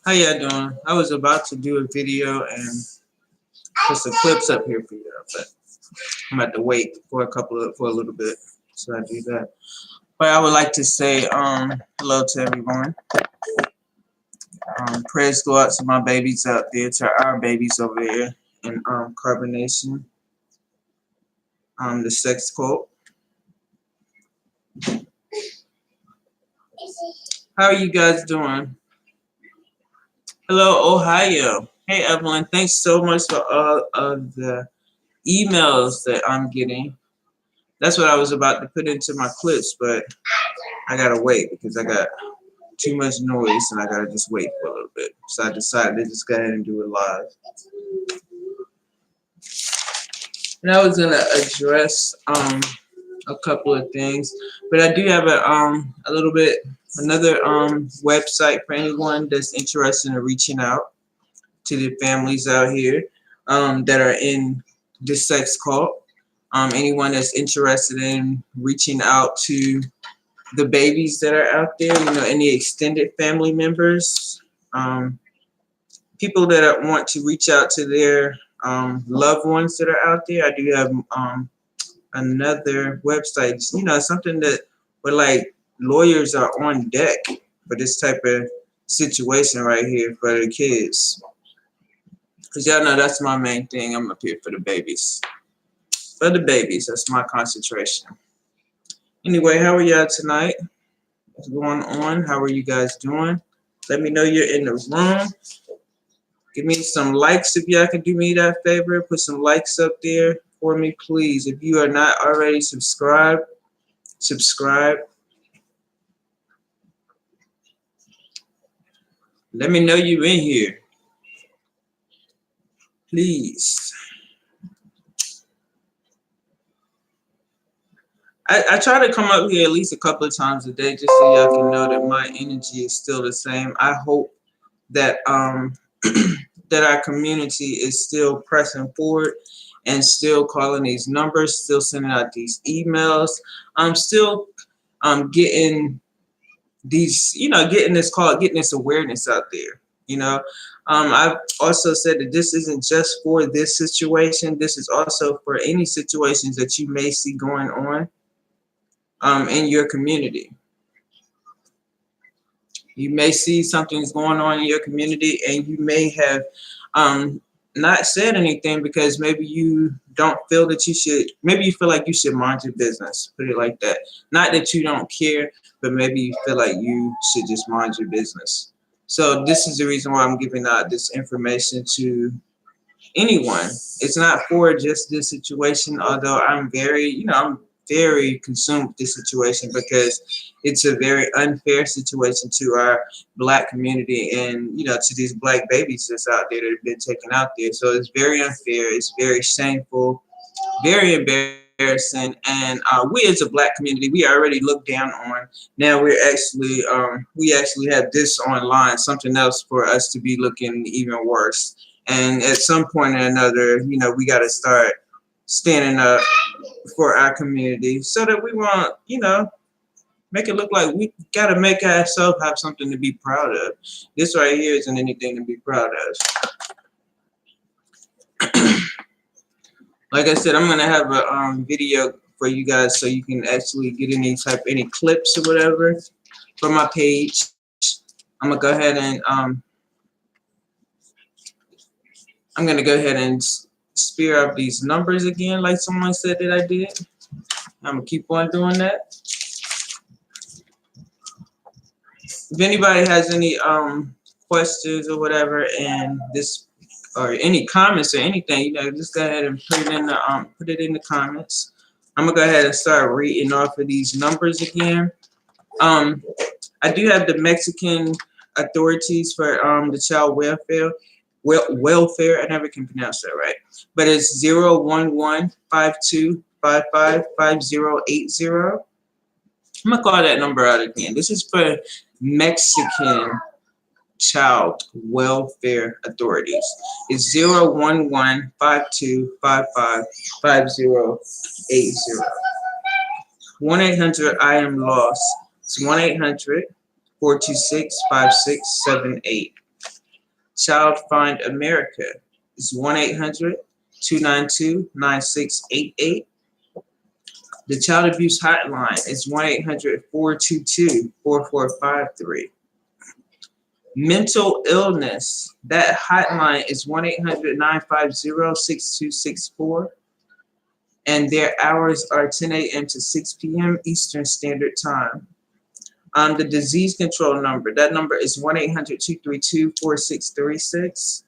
How y'all doing? I was about to do a video and put some clips up here for you, but I'm about to wait for a little bit, so I do that. But I would like to say hello to everyone. Prayers go out to my babies out there, to our babies over here in Carbonation, the sex cult. How are you guys doing? Hello, Ohio. Hey, Evelyn. Thanks so much for all of the emails that I'm getting. That's what I was about to put into my clips, but I gotta wait because I got too much noise and I gotta just wait for a little bit. So I decided to just go ahead and do it live. And I was gonna address a couple of things, but I do have another website for anyone that's interested in reaching out to the families out here that are in this sex cult. Anyone that's interested in reaching out to the babies that are out there, any extended family members, people that want to reach out to their loved ones that are out there. I do have another website, something that where like lawyers are on deck for this type of situation right here for the kids. Because y'all know that's my main thing. I'm up here for the babies. For the babies, that's my concentration. Anyway, how are y'all tonight? What's going on? How are you guys doing? Let me know you're in the room. Give me some likes if y'all can do me that favor. Put some likes up there for me, please. If you are not already subscribed, subscribe. Let me know you're in here, please. I try to come up here at least a couple of times a day just so y'all can know that my energy is still the same. I hope that that our community is still pressing forward and still calling these numbers, still sending out these emails. I'm still getting these, getting this call, getting this awareness out there. I've also said that this isn't just for this situation. This is also for any situations that you may see going on in your community. You may see something's going on in your community and you may have not said anything because maybe you don't feel that you should, maybe you feel like you should mind your business, put it like that. Not that you don't care, but maybe you feel like you should just mind your business. So this is the reason why I'm giving out this information to anyone. It's not for just this situation, although I'm very, I'm very consumed with this situation because it's a very unfair situation to our Black community and, to these Black babies that's out there that have been taken out there. So it's very unfair. It's very shameful, very embarrassing. And we as a Black community, we already looked down on. Now we're actually, we actually have this online, something else for us to be looking even worse. And at some point or another, we got to start standing up for our community so that we won't, make it look like we got to make ourselves have something to be proud of. This right here isn't anything to be proud of. Like I said, I'm going to have a video for you guys so you can actually get any clips or whatever from my page. I'm going to go ahead and I'm going to go ahead and spear up these numbers again like someone said that I did. I'm going to keep on doing that. If anybody has any questions or whatever and this or any comments or anything, just go ahead and put it in the comments. I'm going to go ahead and start reading off of these numbers again. I do have the Mexican authorities for the child welfare. Welfare, I never can pronounce that right, but it's 011-5255-5080. I'm gonna call that number out again. This is for Mexican Child Welfare Authorities. It's 011-5255-5080. 1-800-I-AM-LOST. It's 1-800-426-5678. Child Find America is 1-800-292-9688. The Child Abuse Hotline is 1-800-422-4453. Mental illness, that hotline is 1-800-950-6264. And their hours are 10 a.m. to 6 p.m. Eastern Standard Time. The disease control number, that number is 1-800-232-4636.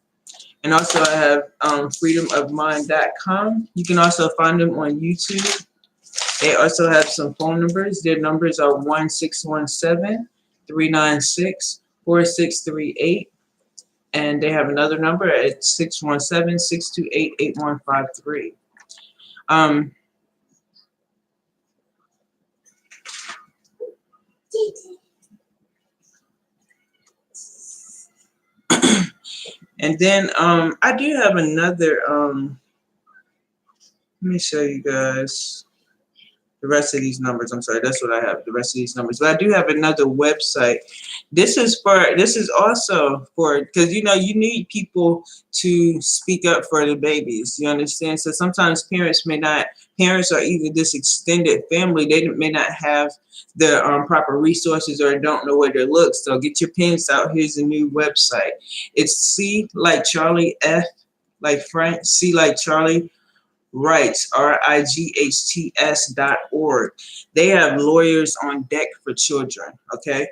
And also I have freedomofmind.com. You can also find them on YouTube. They also have some phone numbers. Their numbers are 1-617-396-4638. And they have another number at 617-628-8153. And then I do have another, let me show you guys the rest of these numbers. I'm sorry, that's what I have, the rest of these numbers. But I do have another website. This is also for, because you need people to speak up for the babies. You understand? So sometimes parents or even this extended family, they may not have the proper resources or don't know where to look. So get your pens out. Here's a new website. It's C like Charlie, F like Frank, C like Charlie, rights, RIGHTS.org. They have lawyers on deck for children. Okay.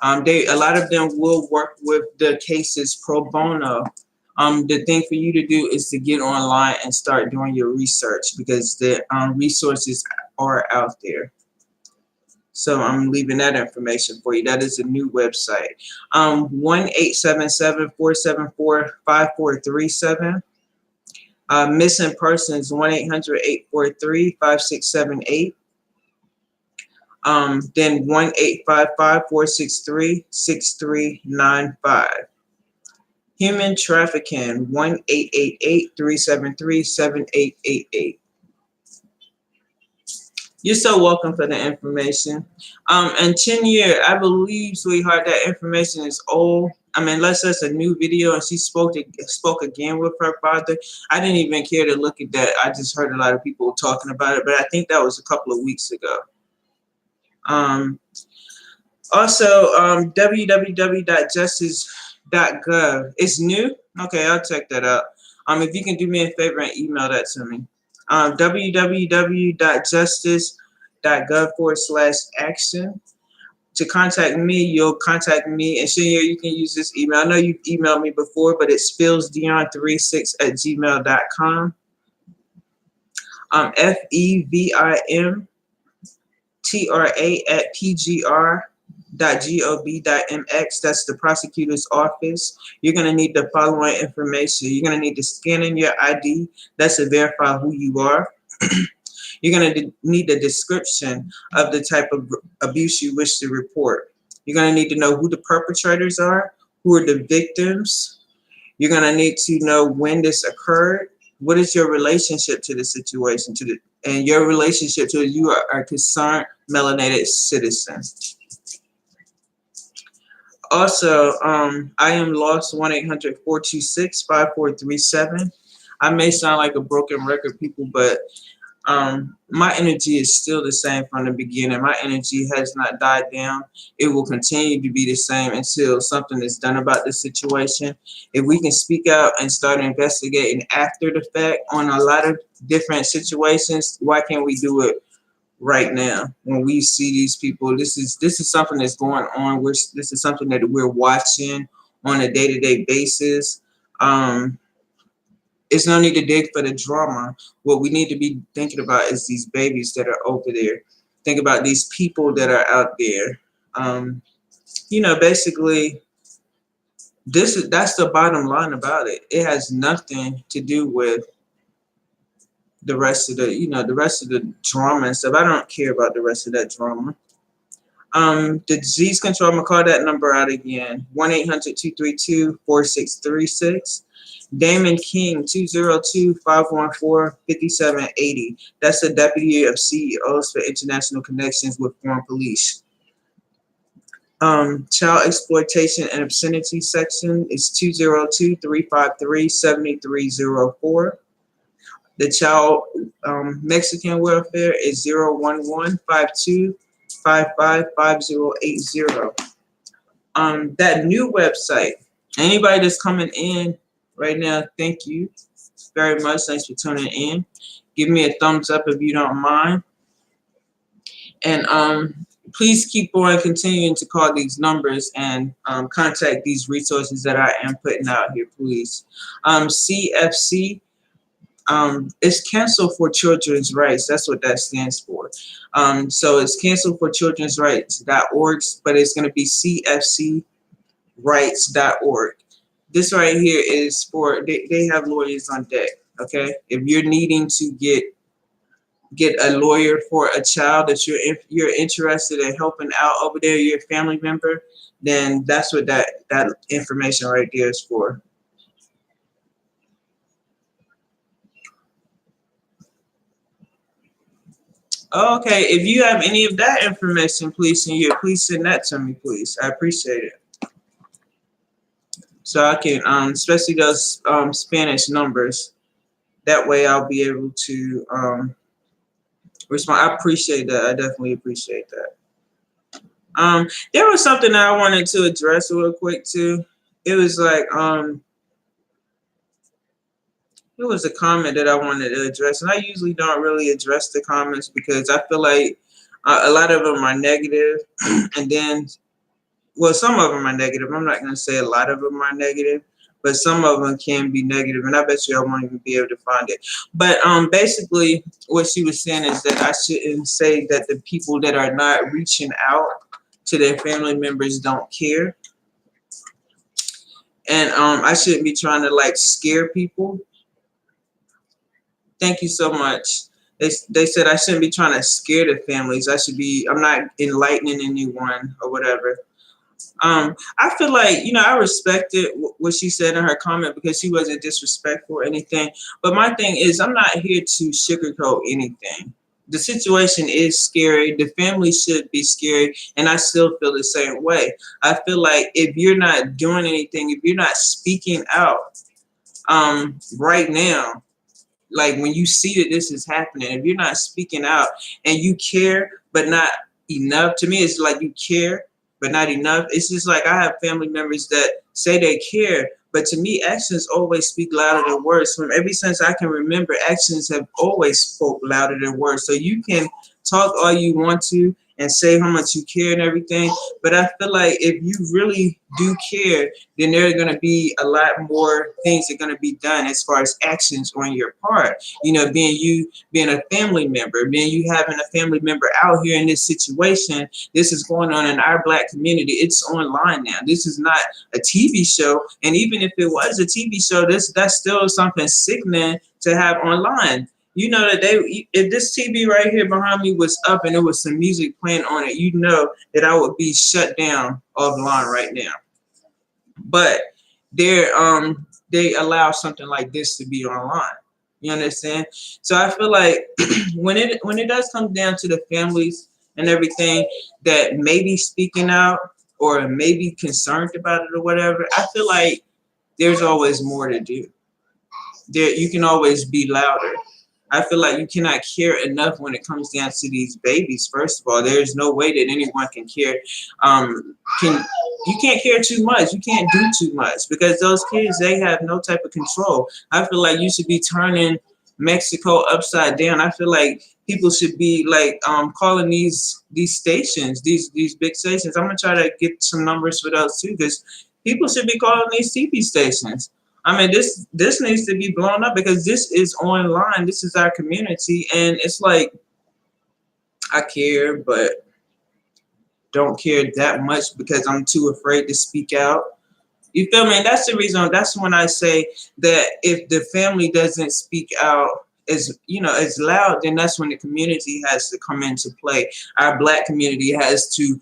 A lot of them will work with the cases pro bono. The thing for you to do is to get online and start doing your research, because the resources are out there. So I'm leaving that information for you. That is a new website. 1-877-474-5437. Missing persons, 1-800-843-5678. Then 1-855-463-6395. Human trafficking, 1-888-373-7888. You're so welcome for the information. And 10-year, I believe, sweetheart, that information is old. I mean, unless that's a new video and she spoke again with her father. I didn't even care to look at that. I just heard a lot of people talking about it, but I think that was a couple of weeks ago. Also, www.justice.gov. It's new? Okay, I'll check that out. If you can do me a favor and email that to me. www.justice.gov/action. To contact me, you'll contact me, and Shania, you can use this email. I know you've emailed me before, but it's spillsdion36@gmail.com. FEVIMTRA@pgr.gov.mx. That's the prosecutor's office. You're going to need the following information. You're going to need to scan in your ID. That's to verify who you are. You're going to need the description of the type of abuse you wish to report. You're going to need to know who the perpetrators are, who are the victims. You're going to need to know when this occurred. What is your relationship to the situation, and your relationship to you are a concerned melanated citizen. Also, I am lost, 1-800-426-5437. I may sound like a broken record, people, but my energy is still the same from the beginning. My energy has not died down. It will continue to be the same until something is done about this situation. If we can speak out and start investigating after the fact on a lot of different situations, why can't we do it right now when we see these people? This is something that's going on. This is something that we're watching on a day-to-day basis. It's no need to dig for the drama. What we need to be thinking about is these babies that are over there. Think about these people that are out there. Basically, that's the bottom line about it. It has nothing to do with the rest of the, the rest of the drama and stuff. I don't care about the rest of that drama. The disease control, I'm going to call that number out again, 1-800-232-4636. Damon King, 202-514-5780. That's the Deputy of CEOs for International Connections with Foreign Police. Child Exploitation and Obscenity section is 202-353-7304. The Child Mexican Welfare is 011-5255-5080. That new website, anybody that's coming in right now, thank you very much. Thanks for tuning in. Give me a thumbs up if you don't mind. And please keep on continuing to call these numbers and contact these resources that I am putting out here, please. CFC, it's Cancel for Children's Rights. That's what that stands for. So it's Cancel for Children's Rights.org, but it's going to be CFCrights.org. This right here is for, they have lawyers on deck, okay? If you're needing to get a lawyer for a child that you're interested in helping out over there, you're a family member, then that's what that information right there is for. Okay, if you have any of that information, please send that to me, please. I appreciate it. So I can, especially those Spanish numbers. That way I'll be able to respond. I appreciate that. I definitely appreciate that. There was something that I wanted to address real quick too. It was like it was a comment that I wanted to address, and I usually don't really address the comments because I feel like a lot of them are negative, and then, well, some of them are negative. I'm not going to say a lot of them are negative, but some of them can be negative, and I bet you I won't even be able to find it. But basically, what she was saying is that I shouldn't say that the people that are not reaching out to their family members don't care, and I shouldn't be trying to like scare people. Thank you so much. They said I shouldn't be trying to scare the families. I'm not enlightening anyone or whatever. I feel like, I respected what she said in her comment because she wasn't disrespectful or anything. But my thing is, I'm not here to sugarcoat anything. The situation is scary. The family should be scary. And I still feel the same way. I feel like if you're not doing anything, if you're not speaking out right now, like when you see that this is happening, if you're not speaking out and you care, but not enough, to me, it's like you care, but not enough. It's just like I have family members that say they care, but to me, actions always speak louder than words. From ever since I can remember, actions have always spoke louder than words. So you can talk all you want to and say how much you care and everything, but I feel like if you really do care, then there are going to be a lot more things that are going to be done as far as actions on your part. Being a family member, you having a family member out here in this situation. This is going on in our Black community. It's online now. This is not a TV show, and even if it was a TV show, that's still something sickening to have online. You know that if this TV right here behind me was up and there was some music playing on it, you know that I would be shut down offline right now. But they allow something like this to be online. You understand? So I feel like when it does come down to the families and everything that may be speaking out or may be concerned about it or whatever, I feel like there's always more to do. You can always be louder. I feel like you cannot care enough when it comes down to these babies. First of all, there's no way that anyone can care. You can't care too much. You can't do too much because those kids, they have no type of control. I feel like you should be turning Mexico upside down. I feel like people should be like calling these stations, these big stations. I'm gonna try to get some numbers for those too, because people should be calling these TV stations. I mean, this needs to be blown up because this is online. This is our community, and it's like I care, but don't care that much because I'm too afraid to speak out. You feel me? And that's the reason. That's when I say that if the family doesn't speak out as loud, then that's when the community has to come into play. Our Black community has to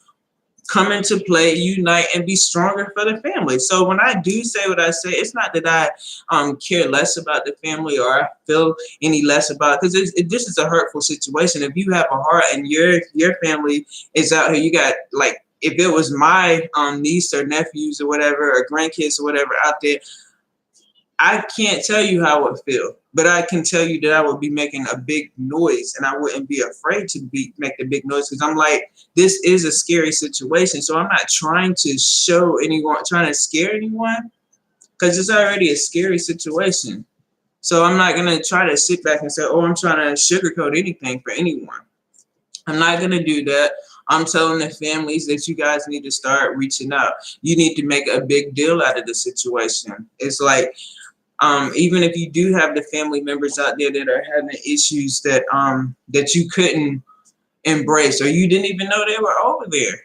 come into play, unite, and be stronger for the family. So when I do say what I say, it's not that I care less about the family or I feel any less about, because this is a hurtful situation. If you have a heart and your family is out here, you got, like, if it was my niece or nephews or whatever, or grandkids or whatever out there, I can't tell you how I would feel, but I can tell you that I would be making a big noise, and I wouldn't be afraid to make the big noise, because I'm like, this is a scary situation. So I'm not trying to show anyone, trying to scare anyone, because it's already a scary situation. So I'm not going to try to sit back and say, oh, I'm trying to sugarcoat anything for anyone. I'm not going to do that. I'm telling the families that you guys need to start reaching out. You need to make a big deal out of the situation. It's like, even if you do have the family members out there that are having issues that that you couldn't embrace, or you didn't even know they were over there,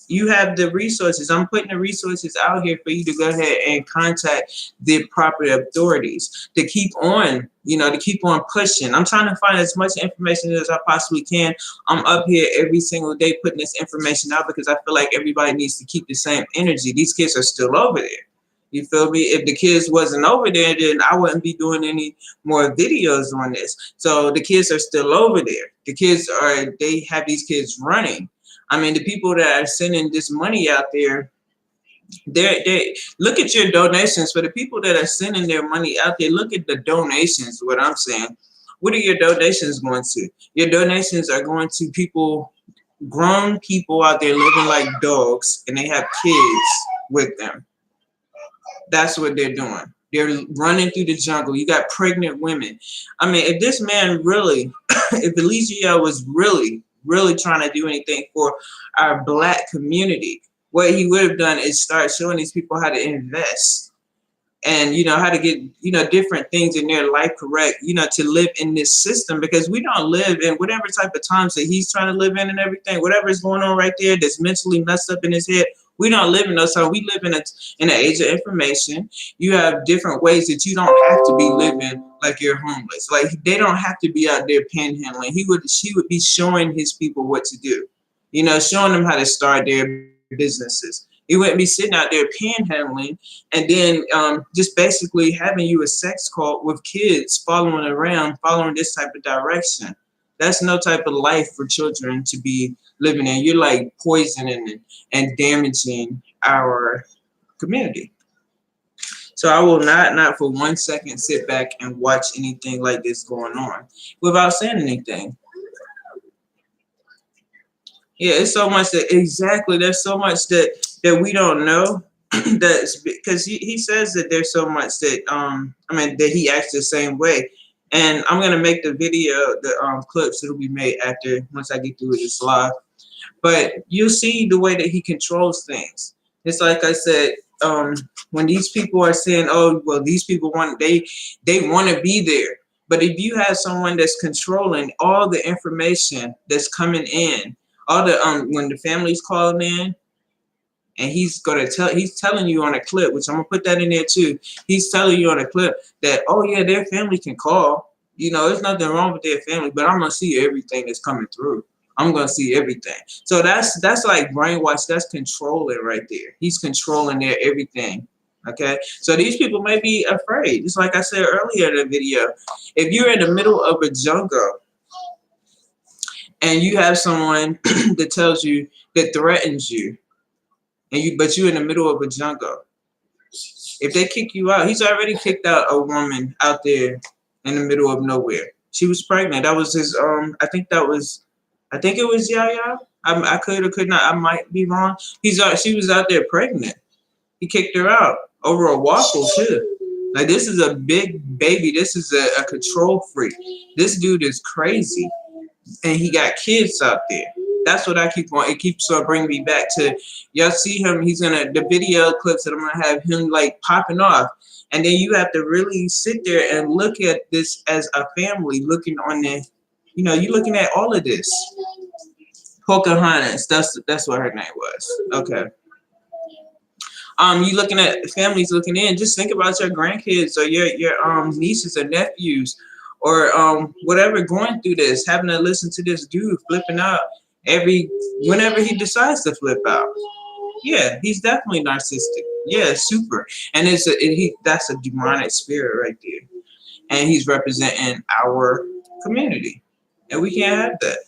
you have the resources. I'm putting the resources out here for you to go ahead and contact the proper authorities to keep on, to keep on pushing. I'm trying to find as much information as I possibly can. I'm up here every single day putting this information out because I feel like everybody needs to keep the same energy. These kids are still over there. You feel me? If the kids wasn't over there, then I wouldn't be doing any more videos on this. So the kids are still over there. They have these kids running. I mean, the people that are sending this money out there, they look at your donations. For the people that are sending their money out there, look at the donations. What I'm saying, what are your donations going to? Your donations are going to people, grown people out there living like dogs, and they have kids with them. That's what they're doing. They're running through the jungle. You got pregnant women. I mean, if this man really, if Policia was really trying to do anything for our Black community, what he would have done is start showing these people how to invest and, how to get, different things in their life correct, to live in this system, because we don't live in whatever type of times that he's trying to live in and everything, whatever is going on right there that's mentally messed up in his head. We don't live in those times. We live in an age of information. You have different ways that you don't have to be living like you're homeless. Like, they don't have to be out there panhandling. She would be showing his people what to do, showing them how to start their businesses. He wouldn't be sitting out there panhandling and then just basically having you a sex cult with kids following this type of direction. That's no type of life for children to be living in. You're like poisoning and damaging our community. So I will not for 1 second sit back and watch anything like this going on without saying anything. Yeah, it's so much there's so much that we don't know. That's because he says that there's so much that that he acts the same way. And I'm gonna make the video, the clips that'll be made after, once I get through with this live. But you'll see the way that he controls things. It's like I said, when these people are saying, oh, well, these people they want to be there. But if you have someone that's controlling all the information that's coming in, all the when the family's calling in, and he's telling you on a clip, which I'm gonna put that in there too. He's telling you on a clip that, oh yeah, their family can call. There's nothing wrong with their family, but I'm gonna see everything that's coming through. I'm gonna see everything. So that's like brainwash. That's controlling right there. He's controlling their everything. Okay. So these people may be afraid. Just like I said earlier in the video, if you're in the middle of a jungle and you have someone that threatens you, but you're in the middle of a jungle. If they kick you out, he's already kicked out a woman out there in the middle of nowhere. She was pregnant. That was his. I think it was Yaya. I could or could not. I might be wrong. She was out there pregnant. He kicked her out over a waffle too. Like, this is a big baby. This is a control freak. This dude is crazy, and he got kids out there. That's what I keep on. It keeps on bringing me back to, y'all see him. He's the video clips that I'm gonna have him like popping off, and then you have to really sit there and look at this as a family, looking on the, you're looking at all of this. Pocahontas, that's what her name was. Okay. You looking at families looking in. Just think about your grandkids or your nieces or nephews or whatever going through this, having to listen to this dude flipping out Whenever he decides to flip out. Yeah, he's definitely narcissistic. Yeah, super. And that's a demonic spirit right there. And he's representing our community. And we can't have that.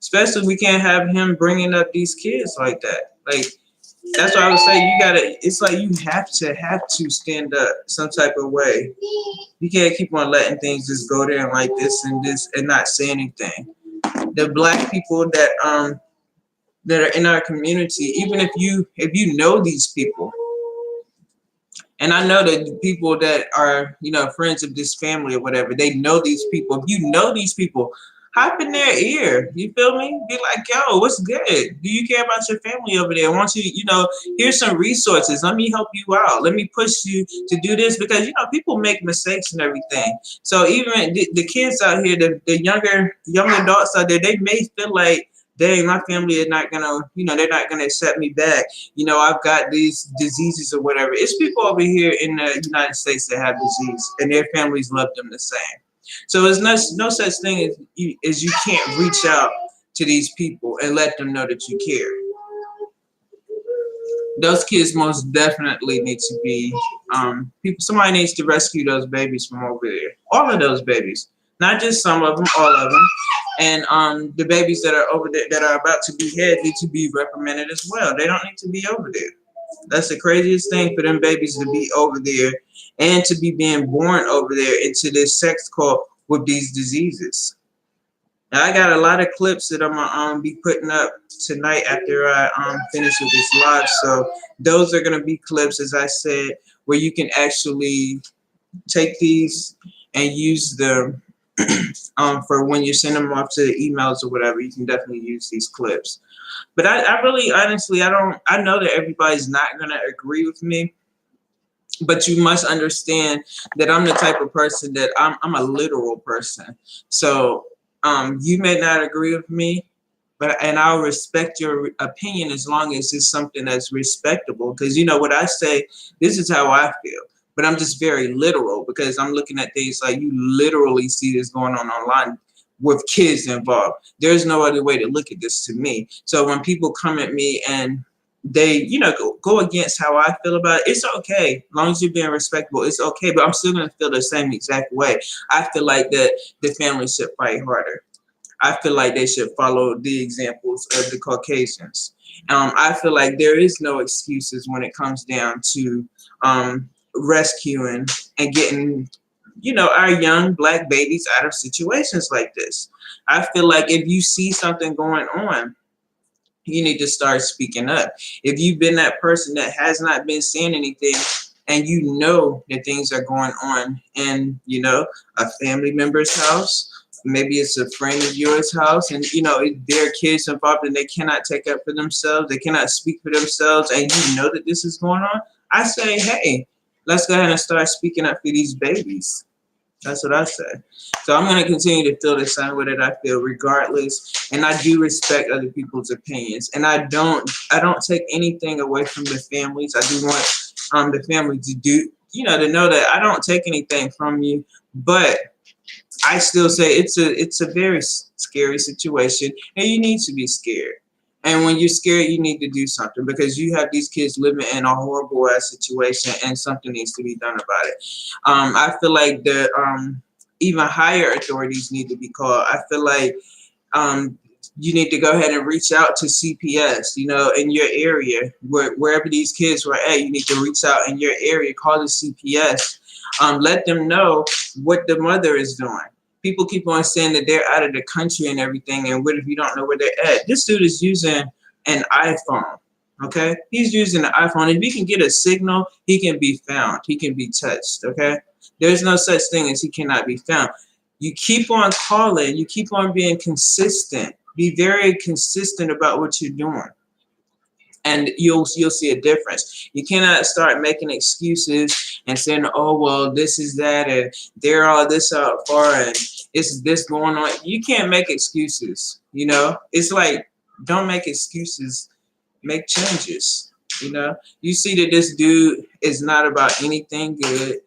Especially we can't have him bringing up these kids like that. Like, that's why I would say it's like you have to stand up some type of way. You can't keep on letting things just go there and like this and not say anything. The black people that are in our community, even if you know these people, and I know that the people that are, friends of this family or whatever, they know these people. If you know these people, hop in their ear. You feel me? Be like, yo, what's good? Do you care about your family over there? Why don't you, here's some resources. Let me help you out. Let me push you to do this because, people make mistakes and everything. So even the kids out here, the young adults out there, they may feel like, dang, my family is not gonna, they're not gonna accept me back. I've got these diseases or whatever. It's people over here in the United States that have disease, and their families love them the same. So there's no such thing as you can't reach out to these people and let them know that you care. Those kids most definitely need to be somebody needs to rescue those babies from over there. All of those babies, not just some of them, all of them. And the babies that are over there that are about to be had need to be reprimanded as well. They don't need to be over there. That's the craziest thing for them babies to be over there and to be being born over there into this sex cult with these diseases. Now, I got a lot of clips that I'm gonna be putting up tonight after I finish with this live. So those are gonna be clips, as I said, where you can actually take these and use them for when you send them off to the emails or whatever. You can definitely use these clips. But I really, honestly, I know that everybody's not gonna agree with me, but you must understand that I'm the type of person that I'm a literal person. So you may not agree with me, and I'll respect your opinion as long as it's something that's respectable. Because what I say, this is how I feel. But I'm just very literal because I'm looking at things like you literally see this going on online with kids involved. There's no other way to look at this to me. So when people come at me and they, go against how I feel about it, it's okay. As long as you're being respectful, it's okay. But I'm still going to feel the same exact way. I feel like that the family should fight harder. I feel like they should follow the examples of the Caucasians. I feel like there is no excuses when it comes down to rescuing and getting, our young black babies out of situations like this. I feel like if you see something going on, you need to start speaking up. If you've been that person that has not been saying anything and you know that things are going on in, a family member's house, maybe it's a friend of yours' house, and there are kids involved and they cannot take up for themselves, they cannot speak for themselves, and you know that this is going on, I say, hey, let's go ahead and start speaking up for these babies. That's what I say. So I'm going to continue to feel the same way that I feel regardless. And I do respect other people's opinions. And I don't take anything away from the families. I do want the family to do, to know that I don't take anything from you. But I still say it's a very scary situation. And you need to be scared. And when you're scared, you need to do something because you have these kids living in a horrible ass situation and something needs to be done about it. I feel like the even higher authorities need to be called. I feel like you need to go ahead and reach out to CPS, in your area, wherever these kids were at. You need to reach out in your area, call the CPS, let them know what the mother is doing. People keep on saying that they're out of the country and everything, and what if you don't know where they're at? This dude is using an iPhone, okay? He's using an iPhone. If he can get a signal, he can be found. He can be touched, okay? There's no such thing as he cannot be found. You keep on calling. You keep on being consistent. Be very consistent about what you're doing, and you'll see a difference. You cannot start making excuses and saying, oh, well, this is that, and they're all this out far, and it's this going on. You can't make excuses, It's like, don't make excuses, make changes, You see that this dude is not about anything good.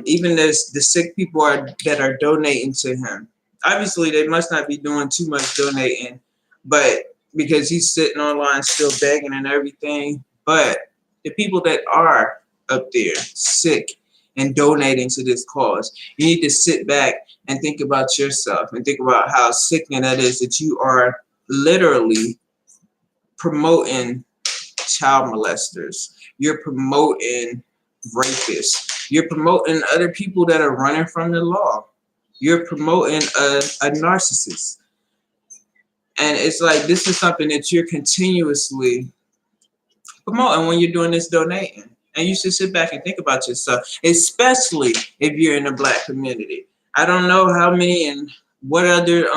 Even the sick people that are donating to him, obviously they must not be doing too much donating but because he's sitting online still begging and everything. But the people that are up there sick and donating to this cause, you need to sit back and think about yourself and think about how sickening that is, that you are literally promoting child molesters. You're promoting rapists. You're promoting other people that are running from the law. You're promoting a narcissist. And it's like, this is something that you're continuously promoting when you're doing this donating. And you should sit back and think about yourself, especially if you're in the Black community. I don't know how many and what other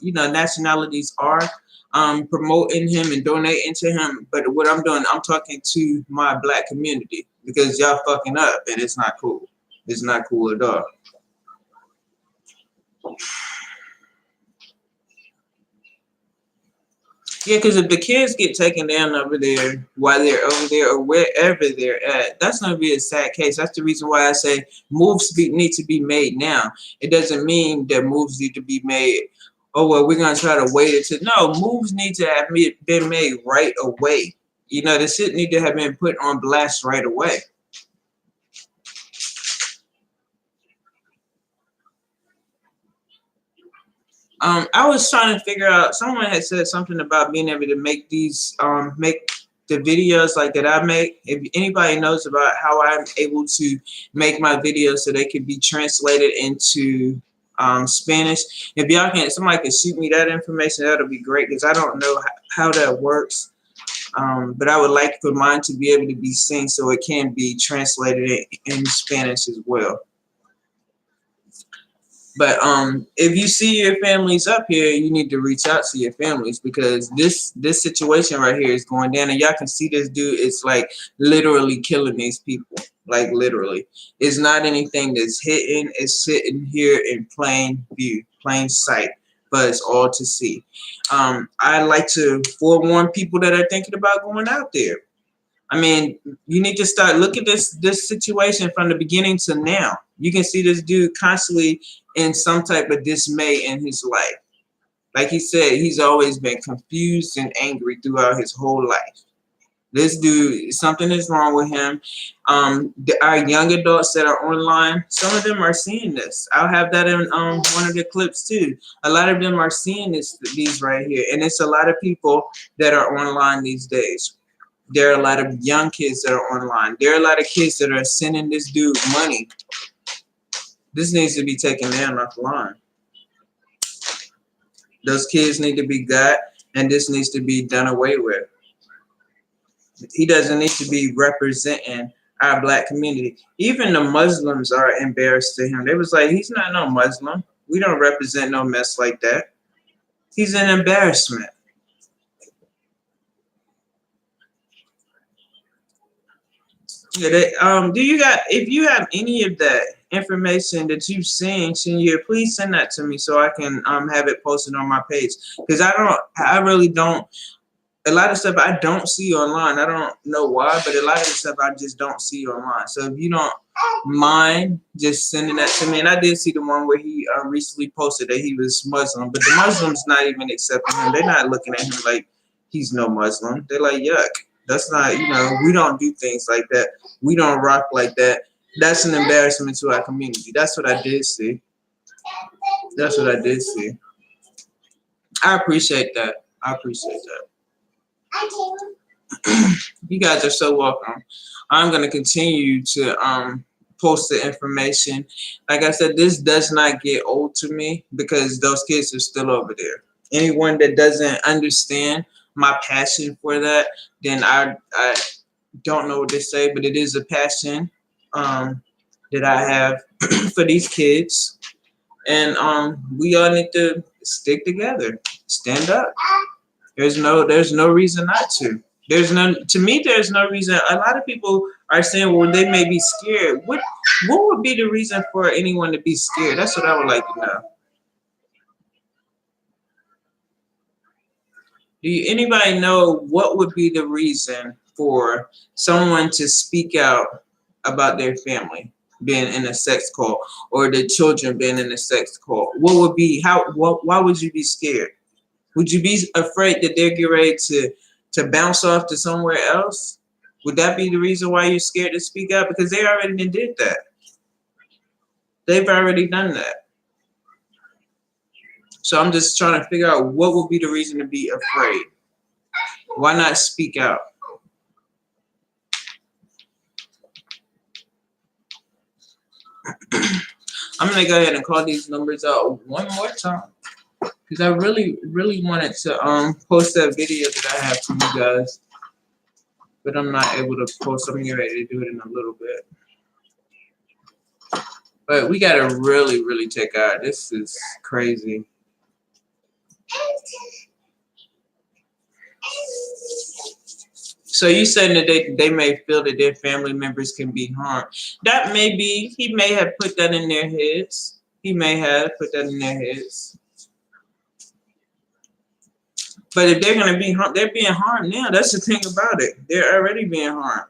nationalities are promoting him and donating to him, but what I'm doing, I'm talking to my Black community, because y'all fucking up and it's not cool. It's not cool at all. Yeah, because if the kids get taken down over there while they're over there or wherever they're at, that's going to be a sad case. That's the reason why I say moves need to be made now. It doesn't mean that moves need to be made, oh, well, we're going to try to wait until. No, moves need to have been made right away. You know, the shit need to have been put on blast right away. I was trying to figure out, someone had said something about being able to make these, make the videos like that I make. If anybody knows about how I'm able to make my videos so they can be translated into Spanish, if y'all can, somebody can shoot me that information, that'll be great, because I don't know how that works. But I would like for mine to be able to be seen so it can be translated in Spanish as well. But if you see your families up here, you need to reach out to your families, because this situation right here is going down, and y'all can see this dude. It's like literally killing these people, like literally. It's not anything that's hidden. It's sitting here in plain view, plain sight, but it's all to see. I like to forewarn people that are thinking about going out there. I mean, you need to start looking at this situation from the beginning to now. You can see this dude constantly in some type of dismay in his life. Like he said, he's always been confused and angry throughout his whole life. This dude, something is wrong with him. Our young adults that are online, some of them are seeing this. I'll have that in one of the clips too. A lot of them are seeing these right here. And it's a lot of people that are online these days. There are a lot of young kids that are online. There are a lot of kids that are sending this dude money. This needs to be taken down offline. Those kids need to be got, and this needs to be done away with. He doesn't need to be representing our Black community. Even the Muslims are embarrassed to him. They was like, he's not no Muslim. We don't represent no mess like that. He's an embarrassment. Yeah, if you have any of that information that you've seen, Senior, please send that to me so I can have it posted on my page. Because I really don't, a lot of stuff I don't see online. I don't know why, but a lot of the stuff I just don't see online. So if you don't mind just sending that to me, and I did see the one where he recently posted that he was Muslim, but the Muslims not even accepting him. They're not looking at him like he's no Muslim. They're like, yuck. That's not, we don't do things like that. We don't rock like that. That's an embarrassment to our community. That's what I did see. That's what I did see. I appreciate that. I appreciate that. You guys are so welcome. I'm going to continue to post the information. Like I said, this does not get old to me because those kids are still over there. Anyone that doesn't understand my passion for that, then I don't know what to say, but it is a passion that I have for these kids, and we all need to stick together, stand up. There's no reason not to. To me, there's no reason. A lot of people are saying, well, they may be scared. What would be the reason for anyone to be scared? That's what I would like to know. Do anybody know what would be the reason for someone to speak out about their family being in a sex cult or the children being in a sex cult? What would be why would you be scared? Would you be afraid that they're getting ready to bounce off to somewhere else? Would that be the reason why you're scared to speak out? Because they already did that. They've already done that. So I'm just trying to figure out what would be the reason to be afraid. Why not speak out? I'm gonna go ahead and call these numbers out one more time, because I really wanted to post that video that I have for you guys, but I'm not able to post. I'm getting ready to do it in a little bit. But we gotta really take out. This is crazy. So you saying that they may feel that their family members can be harmed. That may be, he may have put that in their heads. He may have put that in their heads. But if they're going to be harmed, they're being harmed now. That's the thing about it. They're already being harmed.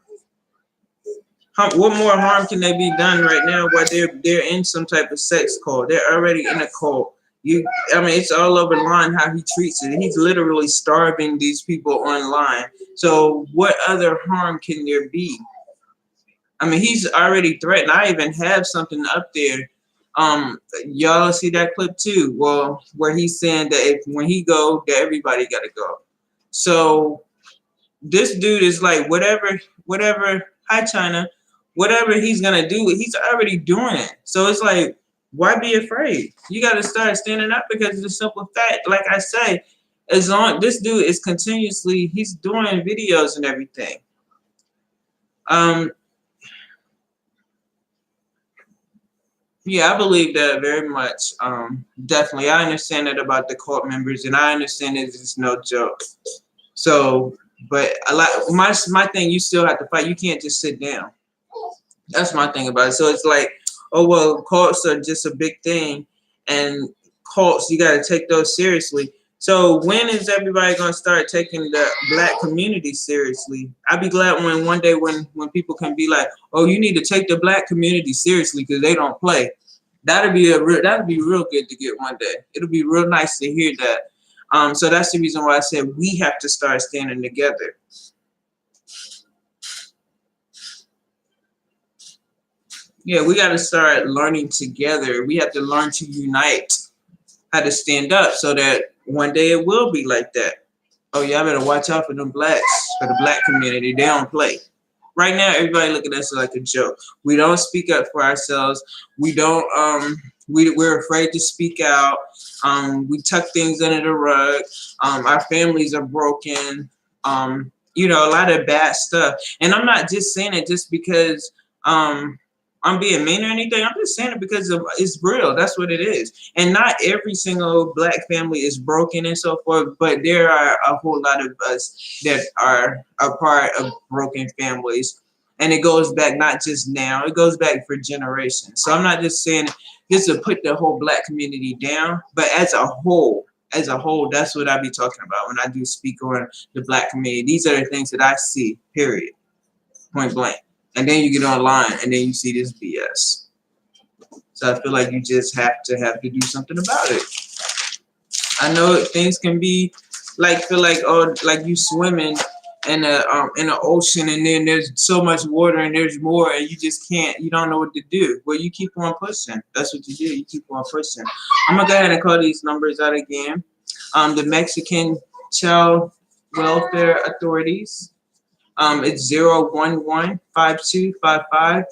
What more harm can they be done right now while they're in some type of sex cult? They're already in a cult. I mean, it's all over the line how he treats it. He's literally starving these people online. So what other harm can there be? I mean, he's already threatened. I even have something up there. Y'all see that clip too? Well, where he's saying that when he go, that everybody gotta go. So this dude is like, whatever, hi China, whatever he's gonna do, he's already doing it. So it's like, why be afraid? You got to start standing up, because the simple fact, like I say, as long this dude is continuously, he's doing videos and everything. Yeah, I believe that very much. Definitely, I understand that about the court members, and I understand that it's no joke. So, but my thing, you still have to fight. You can't just sit down. That's my thing about it. So it's like, oh, well, cults are just a big thing, and cults, you got to take those seriously. So when is everybody going to start taking the black community seriously? I'd be glad when one day when people can be like, oh, you need to take the black community seriously because they don't play. That'd be real good to get one day. It'll be real nice to hear that. So that's the reason why I said we have to start standing together. Yeah, we got to start learning together. We have to learn to unite, how to stand up, so that one day it will be like that. Oh, y'all better watch out for them blacks, for the black community. They don't play. Right now, everybody look at us like a joke. We don't speak up for ourselves. We don't. We're afraid to speak out. We tuck things under the rug. Our families are broken. You know, a lot of bad stuff. And I'm not just saying it just because I'm being mean or anything. I'm just saying it because it's real. That's what it is. And not every single black family is broken and so forth, but there are a whole lot of us that are a part of broken families. And it goes back not just now, it goes back for generations. So I'm not just saying just to put the whole black community down, but as a whole, that's what I be talking about when I do speak on the black community. These are the things that I see, period, point blank. And then you get online and then you see this BS. So I feel like you just have to do something about it. I know things can be like, feel like, oh, like you swimming in an ocean and then there's so much water and there's more and you just can't, you don't know what to do. Well, you keep on pushing. That's what you do. You keep on pushing. I'm gonna go ahead and call these numbers out again. The Mexican Child Welfare Authorities. It's 011-5255-5080.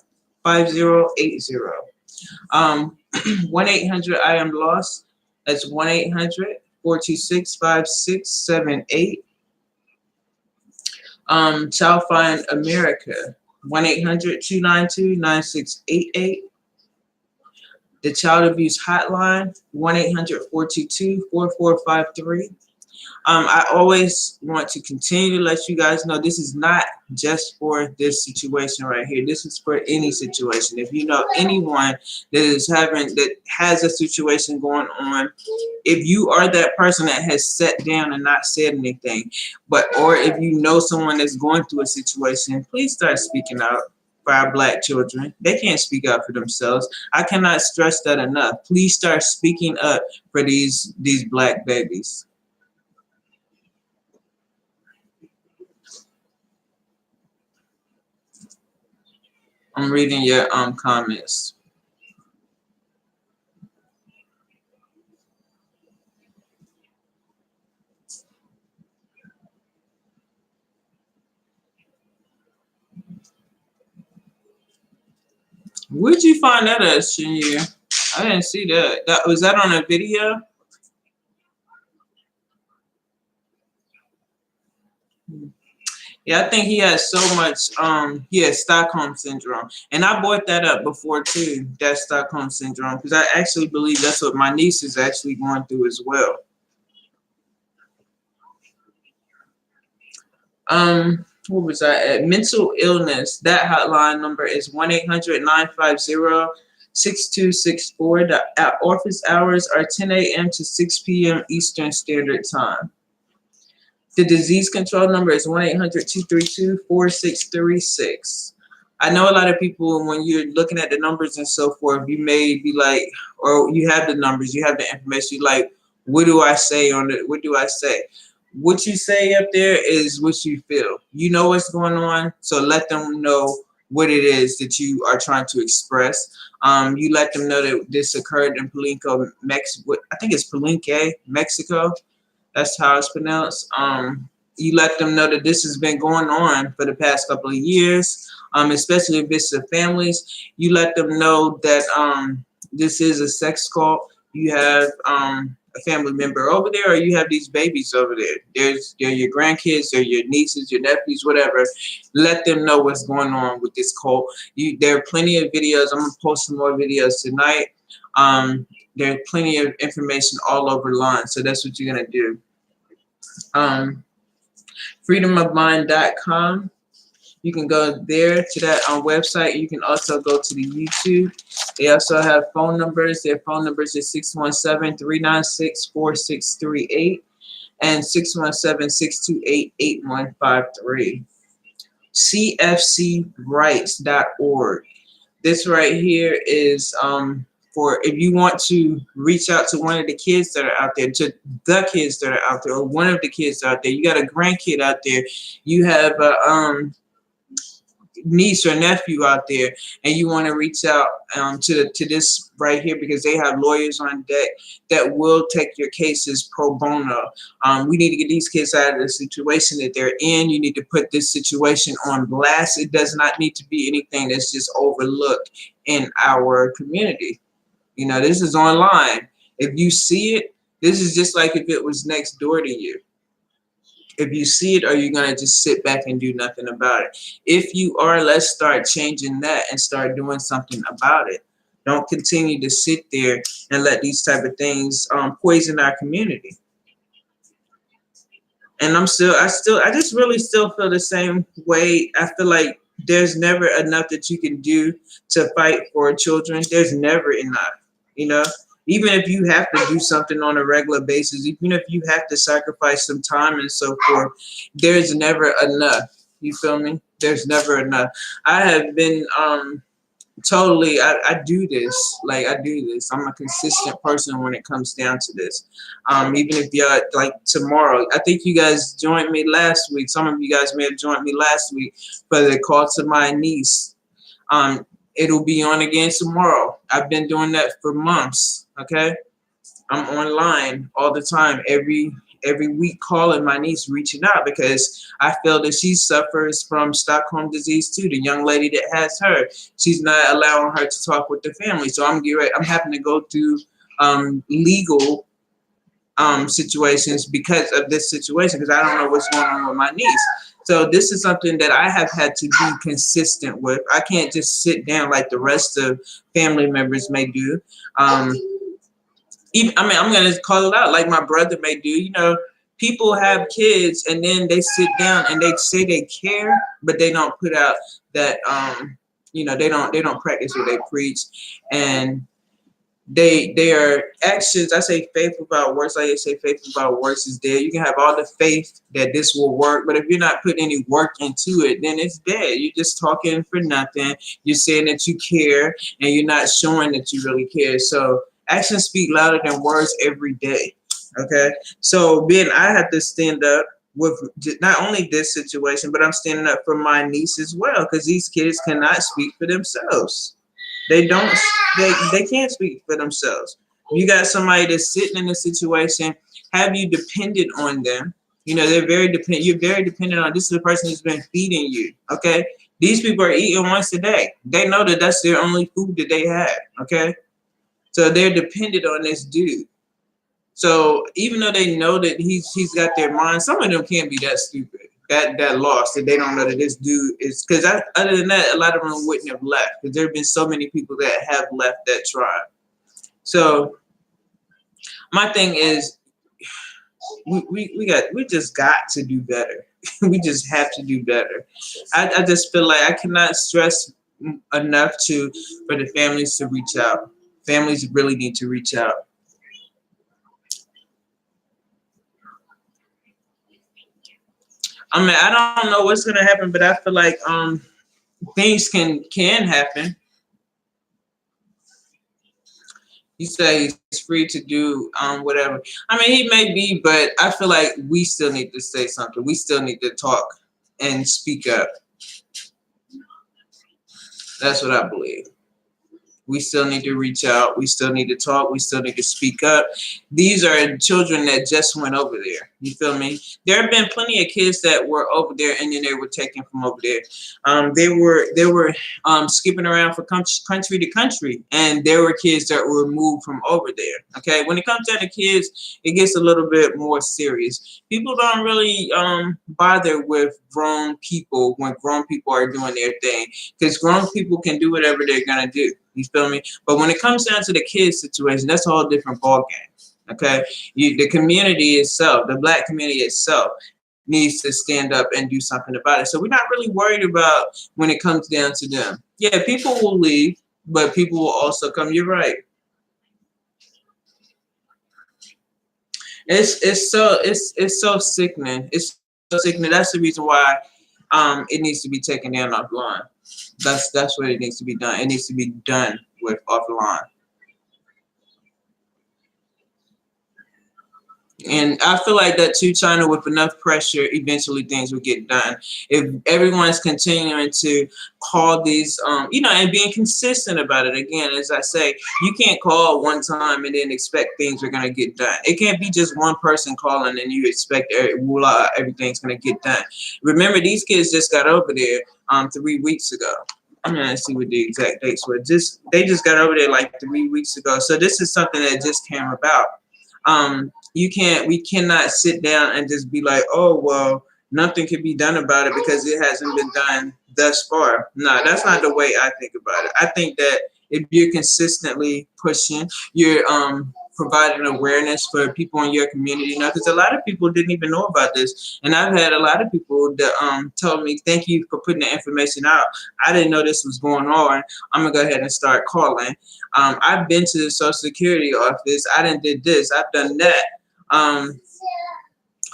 1-800 I am lost. That's 1-800-426-5678. Child Find America, 1-800-292-9688. The Child Abuse Hotline, 1-800-422-4453. I always want to continue to let you guys know this is not just for this situation right here. This is for any situation. If you know anyone that has a situation going on, if you are that person that has sat down and not said anything, or if you know someone that's going through a situation, please start speaking out for our black children. They can't speak up for themselves. I cannot stress that enough. Please start speaking up for these black babies. I'm reading your comments. Where'd you find that at, Shinya? I didn't see that. That was that on a video? Yeah, I think he has so much, he has Stockholm Syndrome. And I brought that up before too, that Stockholm Syndrome, because I actually believe that's what my niece is actually going through as well. What was I at? Mental illness. That hotline number is 1-800-950-6264. The office hours are 10 a.m. to 6 p.m. Eastern Standard Time. The disease control number is 1-800-232-4636. I know a lot of people, when you're looking at the numbers and so forth, you may be like, or you have the numbers, you have the information, you're like, what do I say on it? What do I say? What you say up there is what you feel. You know what's going on, so let them know what it is that you are trying to express. You let them know that this occurred in Palenque, Mexico. I think it's Palenque, Mexico. That's how it's pronounced. You let them know that this has been going on for the past couple of years, especially if it's the families. You let them know that this is a sex cult. You have a family member over there, or you have these babies over there. They're your grandkids, they're your nieces, your nephews, whatever. Let them know what's going on with this cult. There are plenty of videos. I'm gonna post some more videos tonight. There's plenty of information all over the line, so that's what you're gonna do. Freedomofmind.com. You can go there to that website. You can also go to the YouTube. They also have phone numbers. Their phone numbers is 617-396-4638 and 617-628-8153. CFCrights.org. This right here is for if you want to reach out to one of the kids that are out there, to the kids that are out there, or one of the kids out there. You got a grandkid out there. You have a niece or nephew out there, and you want to reach out to this right here, because they have lawyers on deck that will take your cases pro bono. We need to get these kids out of the situation that they're in. You need to put this situation on blast. It does not need to be anything that's just overlooked in our community. You know, this is online. If you see it, this is just like if it was next door to you. If you see it, are you going to just sit back and do nothing about it? If you are, let's start changing that and start doing something about it. Don't continue to sit there and let these type of things poison our community. And I just really still feel the same way. I feel like there's never enough that you can do to fight for children. There's never enough, you know? Even if you have to do something on a regular basis, even if you have to sacrifice some time and so forth, there's never enough. You feel me? There's never enough. I have been totally, I do this. Like, I do this. I'm a consistent person when it comes down to this. Even if you're like tomorrow, I think you guys joined me last week. Some of you guys may have joined me last week for the call to my niece. It'll be on again tomorrow. I've been doing that for months. Okay, I'm online all the time, every week, calling my niece, reaching out, because I feel that she suffers from Stockholm disease too. The young lady that has her, she's not allowing her to talk with the family. So I'm having to go through legal situations because of this situation, because I don't know what's going on with my niece. So this is something that I have had to be consistent with. I can't just sit down like the rest of family members may do. I'm going to call it out like my brother may do. You know, people have kids and then they sit down and they say they care, but they don't put out that, you know, they don't practice what they preach. And their actions, I say faith without works, like they say faith without works is dead. You can have all the faith that this will work, but if you're not putting any work into it, then it's dead. You're just talking for nothing. You're saying that you care, and you're not showing that you really care. So actions speak louder than words every day. Okay, so Ben, I have to stand up. with not only this situation, but I'm standing up for my niece as well, because these kids cannot speak for themselves. They don't. They can't speak for themselves. You got somebody that's sitting in a situation. Have you depended on them? You know, they're very dependent. You're very dependent on. This is the person who's been feeding you. Okay, these people are eating once a day. They know that that's their only food that they have. Okay, so they're dependent on this dude. So even though they know that he's got their mind, some of them can't be that stupid, that lost, that they don't know that this dude is. Because other than that, a lot of them wouldn't have left. Because there have been so many people that have left that tribe. So my thing is, we just got to do better. We just have to do better. I just feel like I cannot stress enough for the families to reach out. Families really need to reach out. I mean, I don't know what's gonna happen, but I feel like things can happen. You say he's free to do whatever. I mean, he may be, but I feel like we still need to say something. We still need to talk and speak up. That's what I believe. We still need to reach out. We still need to talk. We still need to speak up. These are children that just went over there. You feel me? There have been plenty of kids that were over there and then they were taken from over there. They were skipping around from country to country, and there were kids that were moved from over there. Okay, when it comes down to kids, it gets a little bit more serious. People don't really bother with grown people when grown people are doing their thing, because grown people can do whatever they're gonna do. You feel me? But when it comes down to the kids situation, that's a whole different ballgame. Okay, the community itself, the Black community itself, needs to stand up and do something about it. So we're not really worried about when it comes down to them. Yeah, people will leave, but people will also come. You're right. It's so sickening. It's so sickening. That's the reason why it needs to be taken down offline. That's what it needs to be done. It needs to be done with offline. And I feel like that too, China, with enough pressure, eventually things will get done. If everyone's continuing to call these, and being consistent about it. Again, as I say, you can't call one time and then expect things are going to get done. It can't be just one person calling and you expect everything's going to get done. Remember, these kids just got over there 3 weeks ago. I'm gonna see what the exact dates were. They just got over there like 3 weeks ago. So this is something that just came about. We cannot sit down and just be like, oh, well, nothing can be done about it because it hasn't been done thus far. No, that's not the way I think about it. I think that if you're consistently pushing, you're providing awareness for people in your community, because a lot of people didn't even know about this. And I've had a lot of people that told me, thank you for putting the information out. I didn't know this was going on. I'm gonna go ahead and start calling. I've been to the Social Security office. I done did this. I've done that.